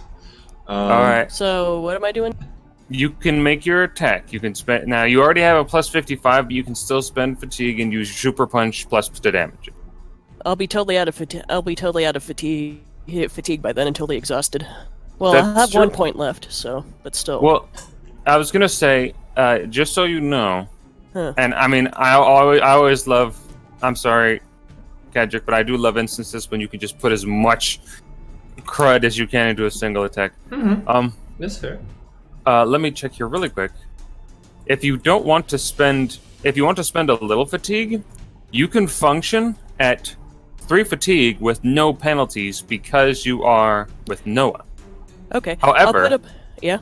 B: All right.
A: So what am I doing?
B: You can make your attack. You can spend now. You already have a plus 55, but you can still spend fatigue and use super punch plus to damage.
A: I'll be totally out of fatigue by then, until exhausted. Well, I'll have 1 point left, so but still.
B: Well, I was gonna say, just so you know, and I mean, I always love. I'm sorry, Kadric, but I do love instances when you can just put as much crud as you can into a single attack.
C: That's fair.
B: Let me check here really quick. If you want to spend a little fatigue, you can function at 3 fatigue with no penalties because you are with Noah.
A: Okay.
B: However,
A: yeah.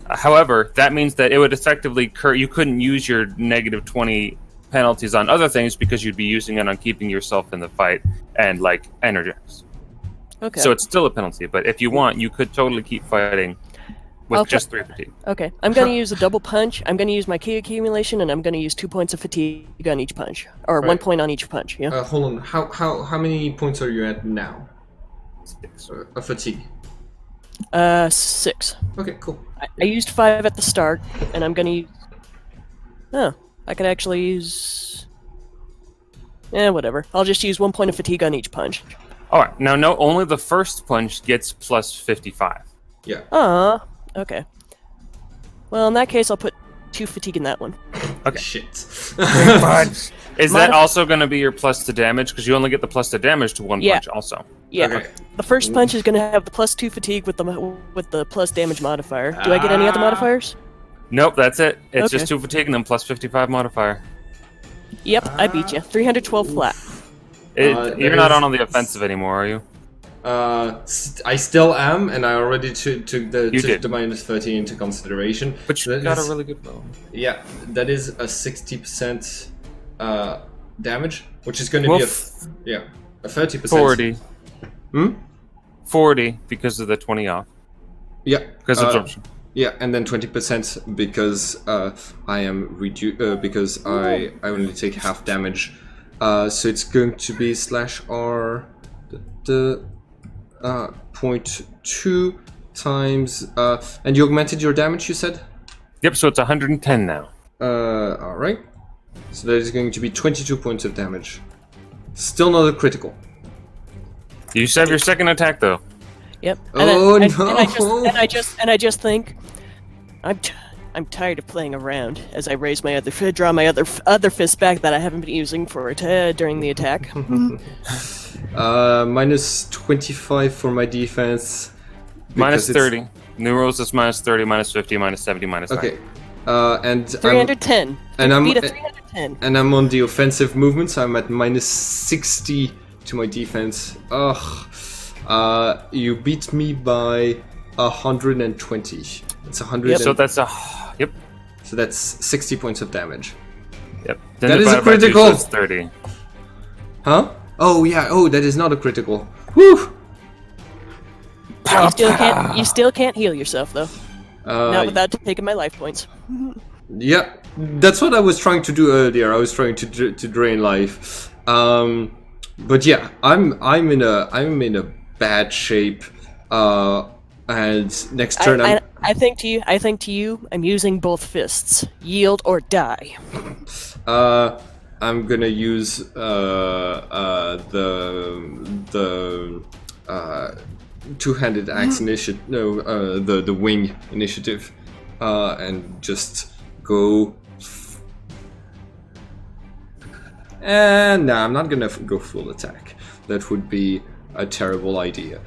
B: However, that means that it would effectively you couldn't use your negative 20 penalties on other things because you'd be using it on keeping yourself in the fight and like energize.
A: Okay.
B: So it's still a penalty, but if you want, you could totally keep fighting with just 3 fatigue.
A: Okay. I'm going to use a double punch. I'm going to use my key accumulation, and I'm going to use 2 points of fatigue on each punch, or 1 point on each punch. Yeah.
C: Hold on. How many points are you at now?
B: 6.
C: A fatigue.
A: 6.
C: Okay, cool.
A: I used 5 at the start, and I'm going to use. Oh, I could actually use. Whatever. I'll just use 1 point of fatigue on each punch.
B: All right. Now, no, only the first punch gets plus 55.
C: Yeah.
A: Okay. Well, in that case, I'll put 2 fatigue in that one.
B: Okay.
C: Shit.
B: Is that also going to be your plus to damage? Because you only get the plus to damage to 1 punch also.
A: Yeah.
C: Okay.
A: The first punch is going to have the plus 2 fatigue with the plus damage modifier. Do I get any other modifiers?
B: Nope, that's it. It's just 2 fatigue and then plus 55 modifier.
A: Yep, I beat you. 312 flat.
B: You're not on the offensive anymore, are you?
C: I still am, and I already took the minus 30 into consideration.
B: But you got a really good roll.
C: Yeah, that is a 60% damage, which is going to be a 30%.
B: 40. 40 because of the 20 off.
C: Yeah.
B: Because absorption.
C: Yeah, and then 20% because I am because I only take half damage. So it's going to be /R the 0.2 times and you augmented your damage, you said?
B: Yep, so it's 110 now.
C: Alright. So that is going to be 22 points of damage. Still not a critical.
B: You still have your second attack though.
A: Yep.
C: No!
A: And I just think I'm tired of playing around as I raise my draw my other fist back that I haven't been using for it during the attack.
C: Minus 25 for my defense.
B: Minus 30. New rolls is minus 30, minus 50, minus 70, minus 90.
C: Okay. And
A: 310. Beat a 310.
C: And I'm on the offensive movement, so I'm at minus 60 to my defense. Ugh. You beat me by 120. It's 100.
B: Yep. So that's yep.
C: So that's 60 points of damage.
B: Yep.
C: Then that is a critical.
B: That's 30.
C: Huh? Oh yeah. Oh, that is not a critical. Woo!
A: You still can't heal yourself though. Not without taking my life points.
C: Yeah, that's what I was trying to do earlier. I was trying to drain life. But yeah, I'm in a bad shape. And next turn
A: I think to you, I'm using both fists. Yield or die.
C: I'm gonna use the two-handed axe initiative. No, the wing initiative, and just go. And nah, I'm not gonna go full attack. That would be a terrible idea.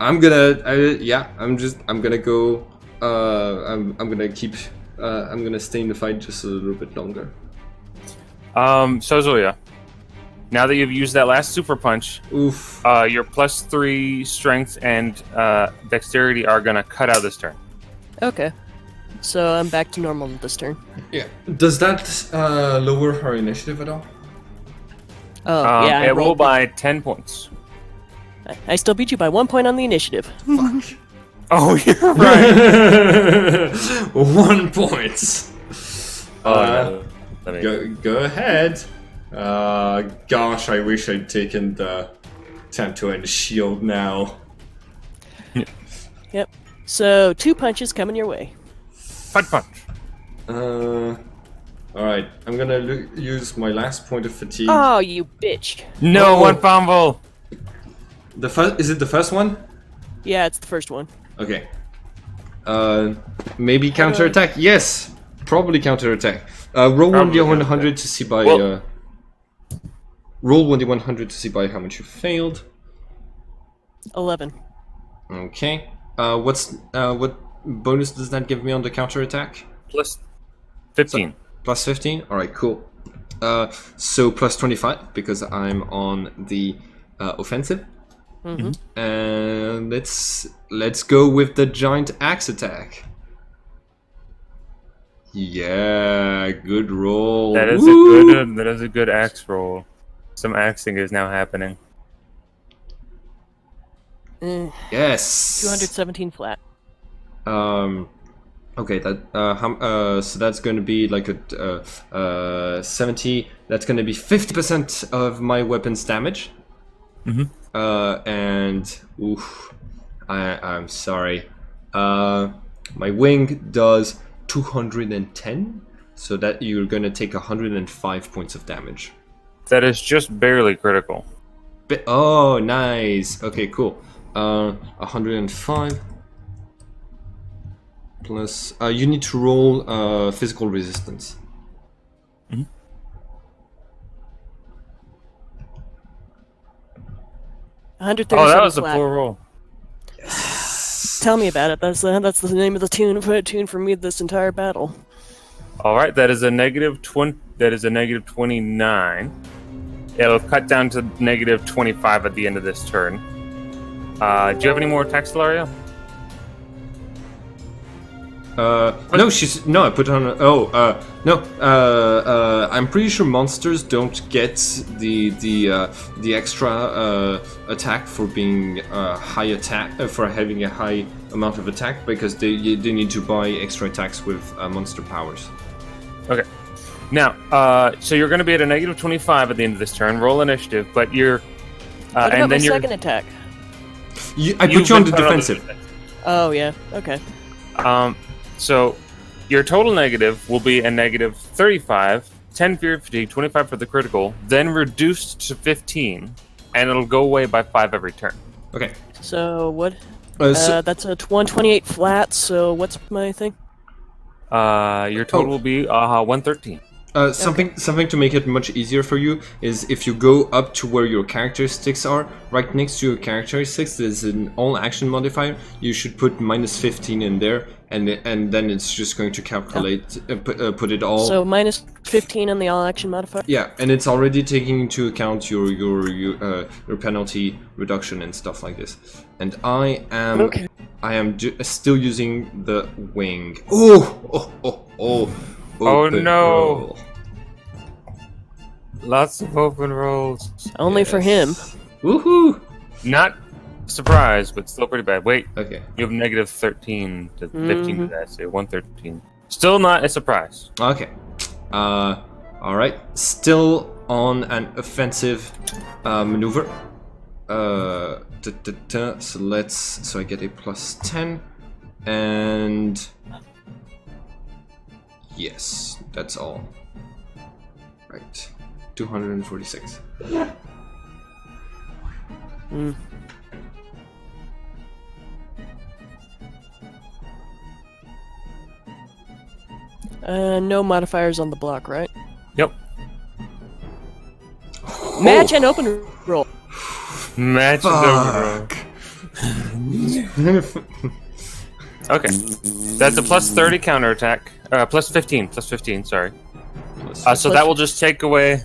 C: I'm gonna. Yeah, I'm gonna go. I'm gonna keep. I'm gonna stay in the fight just a little bit longer.
B: So Zoya, now that you've used that last super punch,
C: Oof.
B: your +3 strength and dexterity are gonna cut out this turn.
A: Okay. So I'm back to normal this turn.
C: Yeah. Does that lower her initiative at all?
A: Oh, yeah. I
B: It will
A: rolled-
B: by 10 points.
A: I still beat you by 1 point on the initiative.
C: Fuck.
B: Oh, you're right.
C: 1 point.
B: No. Let me-
C: Go ahead. Gosh, I wish I'd taken the time to end shield now.
A: Yep. So 2 punches coming your way.
B: Punch, punch.
C: Alright, I'm gonna use my last point of fatigue.
A: Oh, you bitch.
B: No,
C: Oh.
B: one fumble.
C: The first, is it the first one?
A: Yeah, it's the first one.
C: Okay. Maybe counterattack? Yes! Probably counterattack. Roll
B: Probably
C: 1d100 to see by,
B: Well-
C: roll 1d100 to see by how much you failed.
A: 11.
C: Okay. What bonus does that give me on the counterattack?
B: Plus 15.
C: Plus 15? Alright, cool. So plus 25, because I'm on the offensive.
A: Mm-hmm.
C: And let's go with the giant axe attack. Yeah, good roll.
B: That is
C: Woo!
B: that is a good axe roll. Some axing is now happening.
C: Yes.
A: 217 flat.
C: Okay, that so that's going to be like a 70. That's going to be 50% of my weapon's damage.
B: Mhm.
C: And oof, I'm sorry. My wing does 210, so that you're going to take 105 points of damage.
B: That is just barely critical.
C: Oh, nice. Okay, cool. 105 plus. You need to roll physical resistance.
B: Mhm. Oh, that
A: 137
B: was a
A: flat.
B: poor roll.
A: Tell me about it. That's the name of the tune for me this entire battle.
B: All right, that is a negative 20. That is a negative 29. It'll cut down to negative 25 at the end of this turn. Do you have any more attacks, Laria?
C: No, I put on. I'm pretty sure monsters don't get the extra attack for being high attack for having a high amount of attack, because they need to buy extra attacks with monster powers.
B: Okay. Now, so you're going to be at a negative 25 at the end of this turn. Roll initiative, but you're.
A: What about
B: and
A: my
B: then you're.
A: second attack?
C: I put you on the defensive.
A: Oh yeah. Okay.
B: So your total negative will be a negative 35, 10 for your fatigue, 25 for the critical, then reduced to 15, and it'll go away by 5 every turn.
C: Okay.
A: So what?
C: So-
A: That's a 128 flat. So what's my thing?
B: Your total will be 113.
C: Something to make it much easier for you is if you go up to where your characteristics are, right next to your characteristics there's an all action modifier. You should put minus 15 in there, and then it's just going to calculate, put it all.
A: So minus 15 on the all action modifier.
C: Yeah, and it's already taking into account your penalty reduction and stuff like this. And I am still using the wing. Oh open
B: no.
C: roll.
B: Lots of open rolls.
A: Only for him.
C: Woohoo!
B: Not surprised, but still pretty bad. Wait,
C: Okay.
B: you have negative 13 to 15 to that, so 113. Still not a surprise.
C: Okay. Alright. Still on an offensive maneuver. So I get a plus 10. And yes, that's all. Right. 246.
A: No modifiers on the block, right?
B: Yep.
A: Match and open roll.
B: Match is over.
C: Fuck.
B: Okay. That's a plus 30 counterattack. Plus 15. Plus 15, sorry. So that will just take away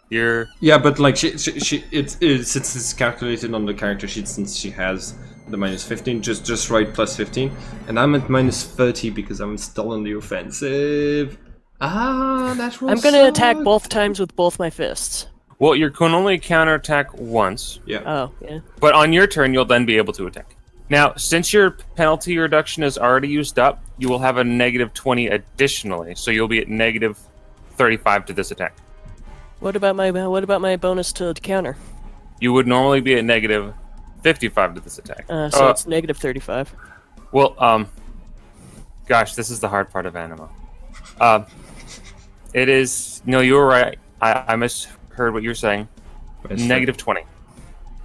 B: your...
C: Yeah, but like since it's calculated on the character sheet, since she has the minus 15, just write plus 15, and I'm at minus 30 because I'm still on the offensive. That will
A: I'm gonna
C: suck.
A: attack both times with both my fists.
B: Well, you can only counterattack once,
C: Yeah.
A: Oh, yeah.
B: but on your turn, you'll then be able to attack. Now, since your penalty reduction is already used up, you will have a negative 20 additionally, so you'll be at negative 35 to this attack.
A: What about my bonus to counter?
B: You would normally be at negative 55 to this attack.
A: So it's negative 35.
B: Well, gosh, this is the hard part of Anima. It is... No, you were right. I misheard what you were saying. Negative 20.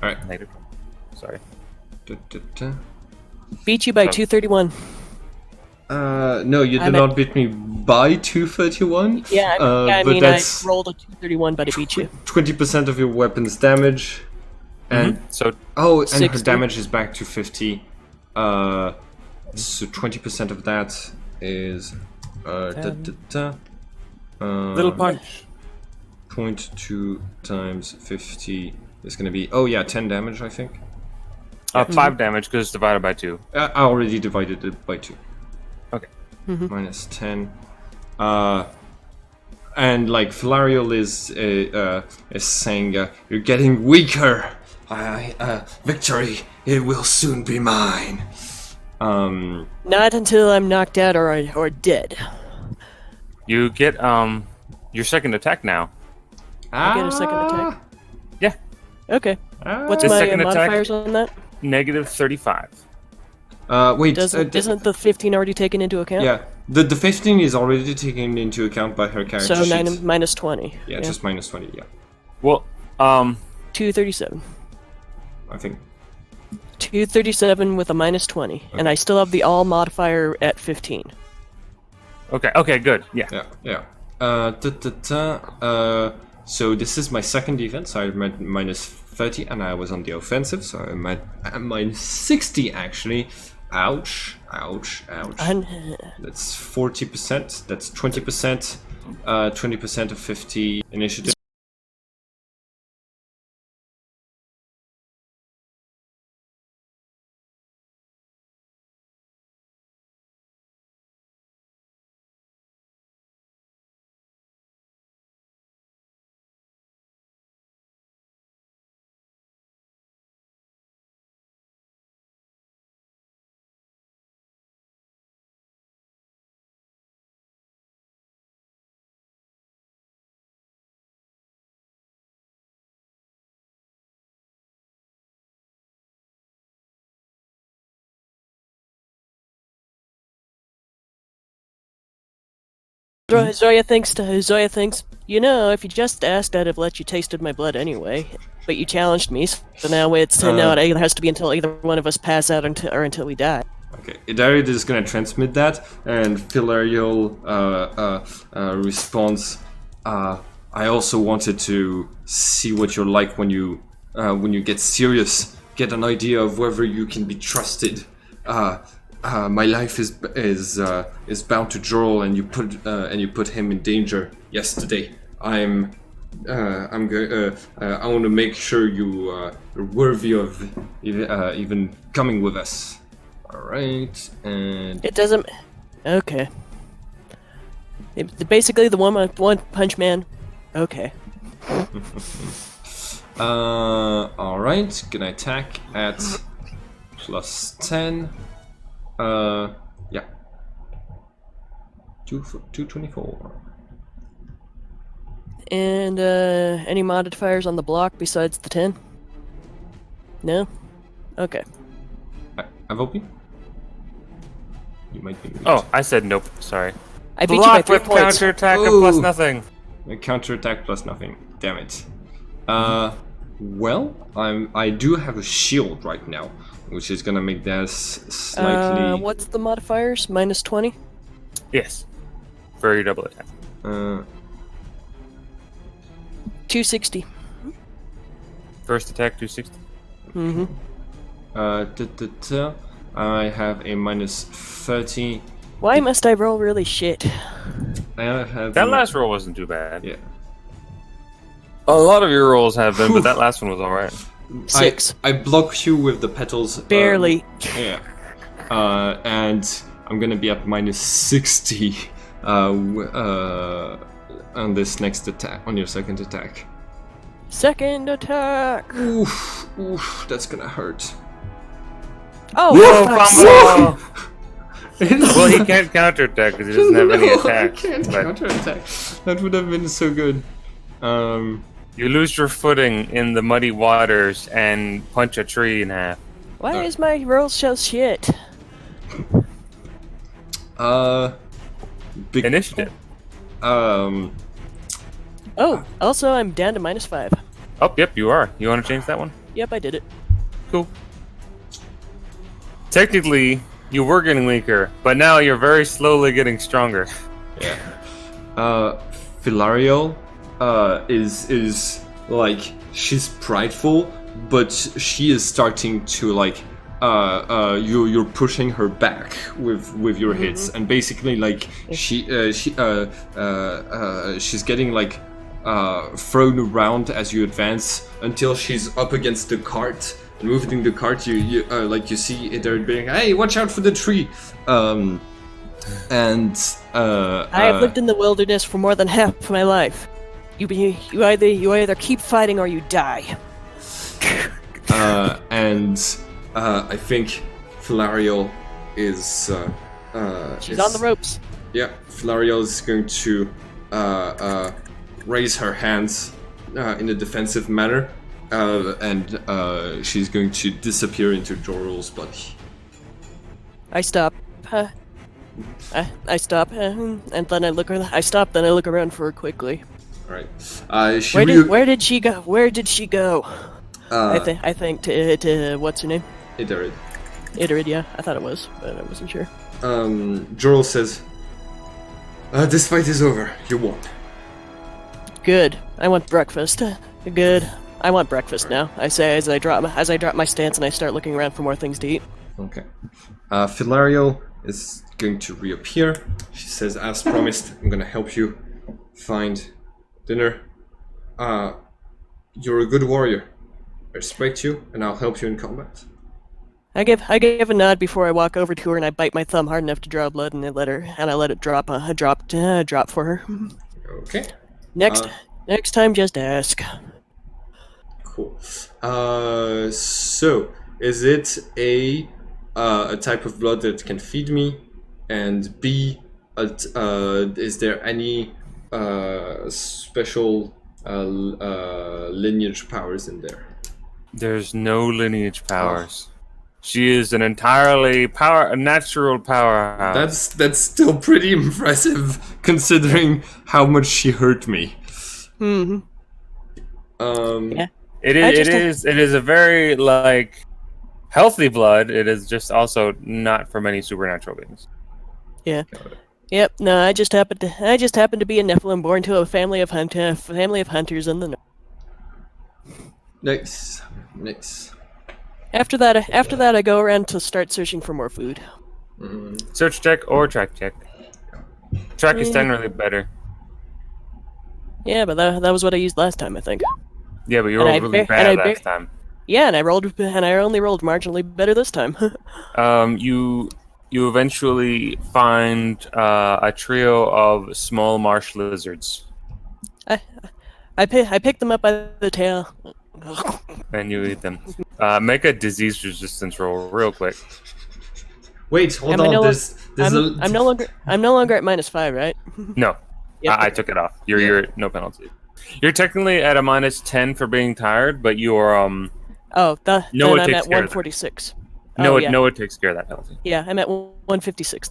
C: Alright.
B: Negative 20. Sorry.
A: Beat you by 231.
C: No, you did not beat me by 231.
A: Yeah, I
C: but
A: mean,
C: that's
A: I rolled a 231, but I beat you.
C: 20% of your weapon's damage. And
B: So,
C: and her
A: 60.
C: damage is back to 50. So 20% of that is
B: little punch.
C: 0.2 times 50 is gonna be 10 damage, I think.
B: 5 damage because it's divided by 2.
C: I already divided it by 2.
B: Okay.
C: Minus 10. And like Filarial is saying, you're getting weaker. Victory, it will soon be mine.
A: Not until I'm knocked out or dead.
B: You get your second attack now.
A: I get a second attack.
B: Yeah.
A: Okay. What's
B: The
A: my
B: second attack-
A: modifiers on that?
B: Negative 35.
C: Wait.
A: Isn't the 15 already taken into account?
C: Yeah. The 15 is already taken into account by her character
A: So
C: sheet.
A: minus 20.
C: Yeah, just minus 20. Yeah,
B: Well,
A: 237.
C: I think.
A: 237 with a minus 20, and I still have the all modifier at 15.
B: Okay, good. Yeah.
C: Yeah. So this is my second defense. I'm at minus 30, and I was on the offensive, so I'm at minus 60 actually. Ouch! That's 40%. That's 20%. 20% of 50 initiative.
A: Zoya thinks, you know, if you just asked, I'd have let you tasted my blood anyway. But you challenged me, so now it either has to be until either one of us pass out until we die.
C: Okay, Idarius is gonna transmit that, and Filarial responds. I also wanted to see what you're like when you get serious, get an idea of whether you can be trusted. My life is bound to Jorl, and you put him in danger yesterday. I want to make sure you are worthy of even coming with us. All right, and
A: It doesn't. Okay. Basically, the one punch man. Okay.
C: All right, gonna attack at plus 10. Yeah. 224.
A: And any modifiers on the block besides the 10? No. Okay.
C: I've opened. You might be.
B: Oh, I said nope. Sorry.
A: I beat you by
B: Block
A: 3
B: with
A: points.
B: counterattack and plus
C: Ooh.
B: nothing.
C: A counterattack plus nothing. Damn it. Well, I do have a shield right now, which is gonna make that slightly.
A: What's the modifiers? Minus 20?
B: Yes. For your double attack.
A: 260.
B: First attack 260.
A: Mm-hmm.
C: I have a minus 30.
A: Why must I roll really shit?
C: I have
B: That last roll wasn't too bad.
C: Yeah.
B: A lot of your rolls have been, but that last one was alright.
A: 6.
C: I block you with the petals.
A: Barely.
C: Yeah. And I'm gonna be at minus 60 on this next attack, on your second attack.
A: Second attack.
C: Oof, that's gonna hurt.
A: Oh,
B: Whoa,
A: for fuck's
B: Fumble! Well, he can't counterattack because he doesn't have any attacks.
C: I can't
B: but
C: counterattack. That would have been so good.
B: you lose your footing in the muddy waters and punch a tree in half.
A: Why is my roll so shit?
B: Initiative.
A: Oh, also I'm down to minus 5.
B: Oh, yep, you are. You want to change that one?
A: Yep, I did it.
B: Cool. Technically, you were getting weaker, but now you're very slowly getting stronger.
C: Yeah. Philario is like, she's prideful, but she is starting to like you're pushing her back with your hits, and basically like she's getting like thrown around as you advance until she's up against the cart. And moving the cart, you see it there being, hey, watch out for the tree. I
A: have lived in the wilderness for more than half of my life. You either keep fighting or you die.
C: I think Philario is
A: She's on the ropes.
C: Yeah, Philario is going to raise her hands in a defensive manner, and she's going to disappear into Jorul's body.
A: I stop. I stop, and then I look. I stop, then I look around for her quickly.
C: All right.
A: Where did she go? Where did she go? I think to what's her name?
C: Idarid.
A: Idarid, yeah. I thought it was, but I wasn't sure.
C: Jorul says, "This fight is over. You won."
A: Good. I want breakfast. Good. I want breakfast now. I say as I drop my stance and I start looking around for more things to eat.
C: Okay. Philario is going to reappear. She says, as promised, I'm gonna help you find dinner. You're a good warrior. I respect you, and I'll help you in combat.
A: I give a nod before I walk over to her, and I bite my thumb hard enough to draw blood, and I let it drop drop for her.
C: Okay.
A: Next time, just ask.
C: Cool. So is it a type of blood that can feed me, and B, is there any special lineage powers in there?
B: There's no lineage powers. She is an entirely natural powerhouse.
C: That's still pretty impressive, considering how much she hurt me.
A: Mm-hmm. Yeah.
B: It is a very healthy blood. It is just also not from any supernatural beings.
A: Yeah. Yep. No, I just happened to be a Nephilim born to a family of hunters in the north.
C: Nice.
A: After that, I go around to start searching for more food.
B: Search check or track check. Track is generally better.
A: Yeah, but that was what I used last time, I think.
B: Yeah, but you rolled really bad last time.
A: Yeah, and I only rolled marginally better this time.
B: You eventually find a trio of small marsh lizards.
A: I pick them up by the tail.
B: And you eat them. Make a disease resistance roll real quick.
C: Wait, hold on.
A: I'm no longer at -5, right?
B: No,
A: Yep.
B: I took it off. You're no penalty. You're technically at a -10 for being tired, but you are
A: then I'm at 146.
B: Noah takes care of that penalty.
A: Yeah, I'm at 156.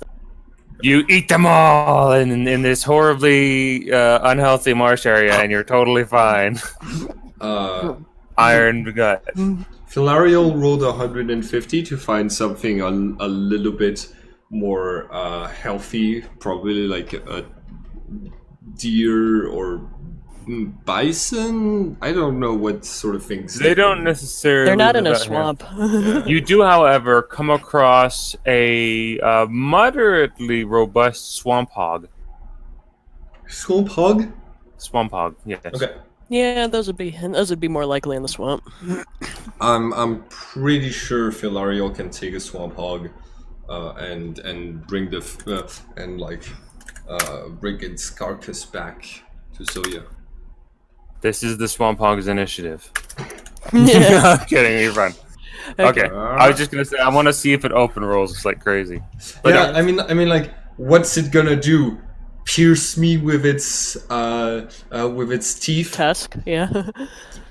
B: You eat them all in this horribly unhealthy marsh area, and you're totally fine. Iron gut.
C: Philario rolled 150 to find something a little bit more healthy, probably like a deer or bison? I don't know what sort of things.
B: They don't necessarily.
A: They're not in
B: live
A: a
B: out here.
A: swamp.
B: You do, however, come across a moderately robust swamp hog.
C: Swamp hog?
B: Swamp hog, yes.
C: Okay.
A: Yeah, those would be more likely in the swamp.
C: I'm pretty sure Philario can take a swamp hog, and bring bring its carcass back to Zoya.
B: This is the swamp hog's initiative.
A: Yeah.
B: I'm kidding, you're fine. Okay, I was just gonna say I want to see if it open rolls like crazy. But
C: Yeah, I mean, like, what's it gonna do? Pierce me with its teeth?
A: Tusk. Yeah.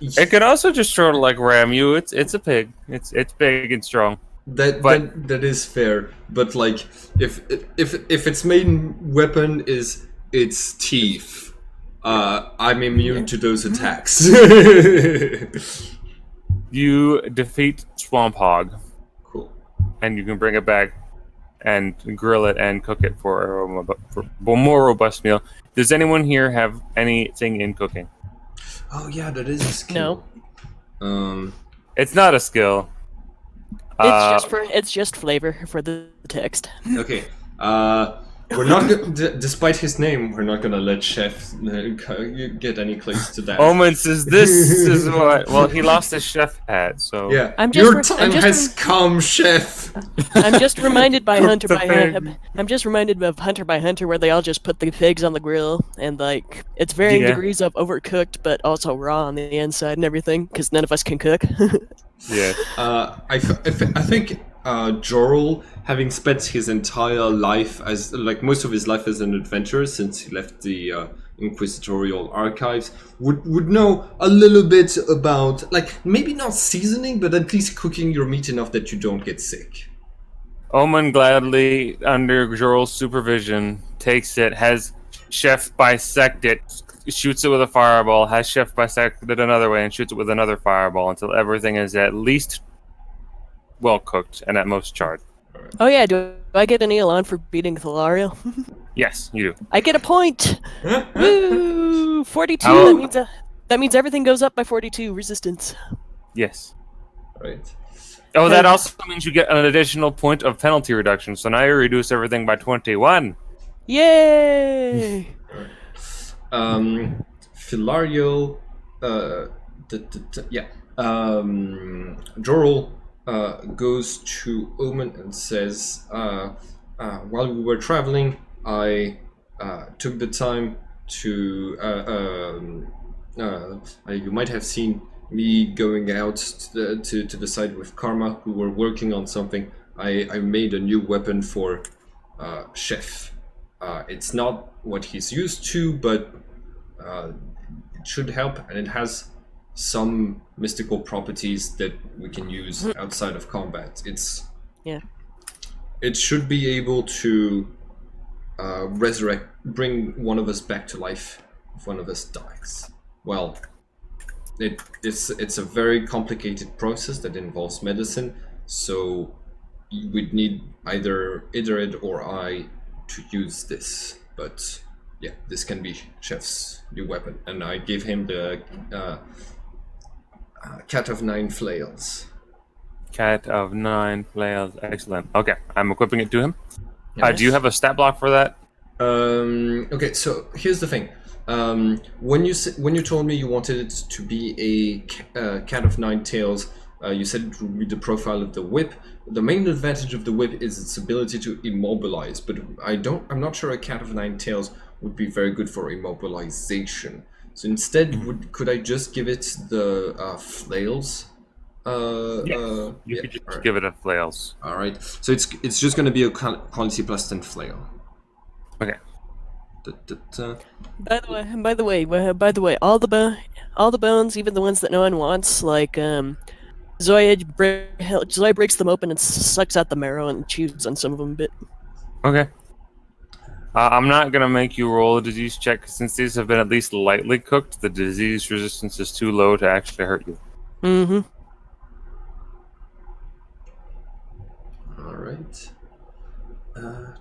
B: it can also just sort of like ram you. It's a pig. It's big and strong.
C: That is fair, but like, if its main weapon is its teeth, I'm immune to those attacks.
B: You defeat swamp hog,
C: Cool.
B: and you can bring it back and grill it and cook it for a more robust meal. Does anyone here have anything in cooking?
C: Oh yeah, that is a skill.
A: No.
B: It's not a skill.
A: It's just flavor for the text.
C: Okay. We're not despite his name, we're not gonna let Chef get any close to that.
B: Omen says this is what. Well, he lost his chef hat, so
C: Yeah.
A: I'm
C: Time has come, Chef.
A: I'm just reminded by Hunter
B: the
A: by
B: pig.
A: I'm just reminded of Hunter by Hunter, where they all just put the pigs on the grill, and like it's varying
B: Yeah.
A: degrees of overcooked, but also raw on the inside and everything, because none of us can cook.
B: yeah.
C: I think Jorl, having spent his entire life as most of his life as an adventurer since he left the Inquisitorial archives, would know a little bit about, like, maybe not seasoning, but at least cooking your meat enough that you don't get sick.
B: Omen gladly, under Joral's supervision, takes it, has Chef bisect it, shoots it with a fireball, has Chef bisect it another way, and shoots it with another fireball until everything is at least well cooked and at most charred.
A: Oh yeah, do I get an Elon for beating Thalario?
B: Yes, you do.
A: I get a point. Woo! 42.
B: How-
A: That means everything goes up by 42 resistance.
B: Yes.
C: Right.
B: Oh, that also means you get an additional point of penalty reduction, so now you reduce everything by 21.
A: Yay!
C: Philario, Jorl goes to Omen and says, while we were traveling, I took the time to, you might have seen me going out to the side with Karma, who were working on something. I made a new weapon for Chef. It's not what he's used to, but it should help, and it has some mystical properties that we can use outside of combat. It should be able to bring one of us back to life if one of us dies. Well, it's a very complicated process that involves medicine, so we'd need either Id or I to use this. But yeah, this can be Chef's new weapon, and I give him the Cat of Nine Flails.
B: Cat of 9 flails. Excellent. Okay, I'm equipping it to him.
C: Yes.
B: Do you have a stat block for that?
C: Okay, so here's the thing. When you told me you wanted it to be a Cat of Nine Tails, you said it would be the profile of the whip. The main advantage of the whip is its ability to immobilize, but I'm not sure a Cat of Nine Tails would be very good for immobilization. So instead, could I just give it the flails?
B: You could just give it a flails.
C: All right. So it's just going to be a quality plus 10 flail.
B: Okay.
A: By the way, all the bones, even the ones that no one wants, like Zoya breaks them open and sucks out the marrow and chews on some of them a bit.
B: Okay. I'm not gonna make you roll a disease check since these have been at least lightly cooked. The disease resistance is too low to actually hurt you.
A: Mm-hmm.
C: All right. Yeah.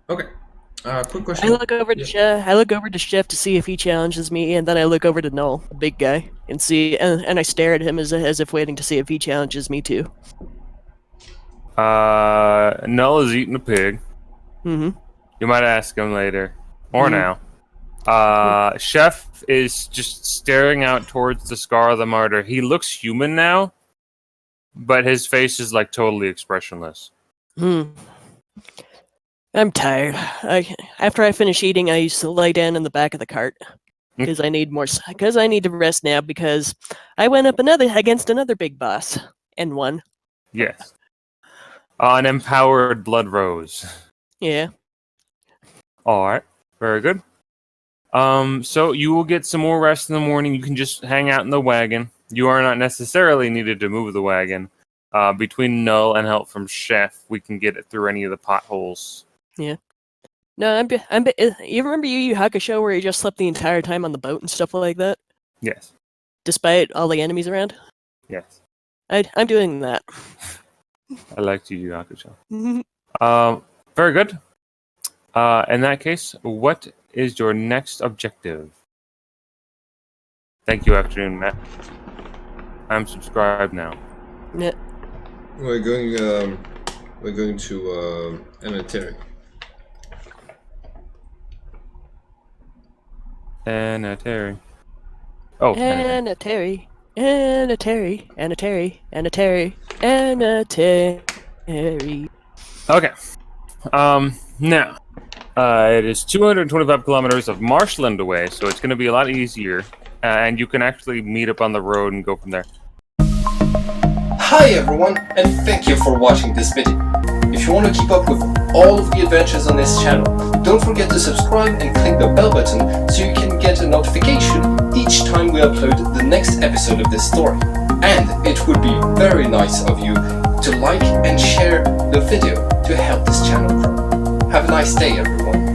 C: Okay. Quick question.
A: I look over to Chef. I look over to Chef to see if he challenges me, and then I look over to Null, the big guy, and see, and I stare at him as if waiting to see if he challenges me too.
B: Null is eating a pig.
A: Mm-hmm.
B: You might ask him later or now. Chef is just staring out towards the Scar of the Martyr. He looks human now, but his face is like totally expressionless.
A: I'm tired. After I finish eating, I used to lay down in the back of the cart because I need more. Because I need to rest now because I went up against another big boss and won.
B: Yes. An empowered Blood Rose.
A: Yeah.
B: All right. Very good. So you will get some more rest in the morning. You can just hang out in the wagon. You are not necessarily needed to move the wagon. Between Null and help from Chef, we can get it through any of the potholes.
A: Yeah. No, you remember Yu Yu Hakusho where you just slept the entire time on the boat and stuff like that?
B: Yes.
A: Despite all the enemies around?
B: Yes.
A: I'm doing that.
B: I like Yu Yu Hakusho. Very good. In that case, what is your next objective? Thank you, afternoon, Matt. I'm subscribed now.
A: Yeah.
C: We're going to Anima.
B: Anna Terry. Oh,
A: Anna Terry. Anna Terry. Anna Terry. Anna Terry. Anna Terry.
B: Okay. Now, it is 225 kilometers of marshland away, so it's going to be a lot easier, and you can actually meet up on the road and go from there.
C: Hi everyone, and thank you for watching this video. If you want to keep up with all of the adventures on this channel, don't forget to subscribe and click the bell button so you can get a notification each time we upload the next episode of this story. And it would be very nice of you to like and share the video to help this channel grow. Have a nice day everyone.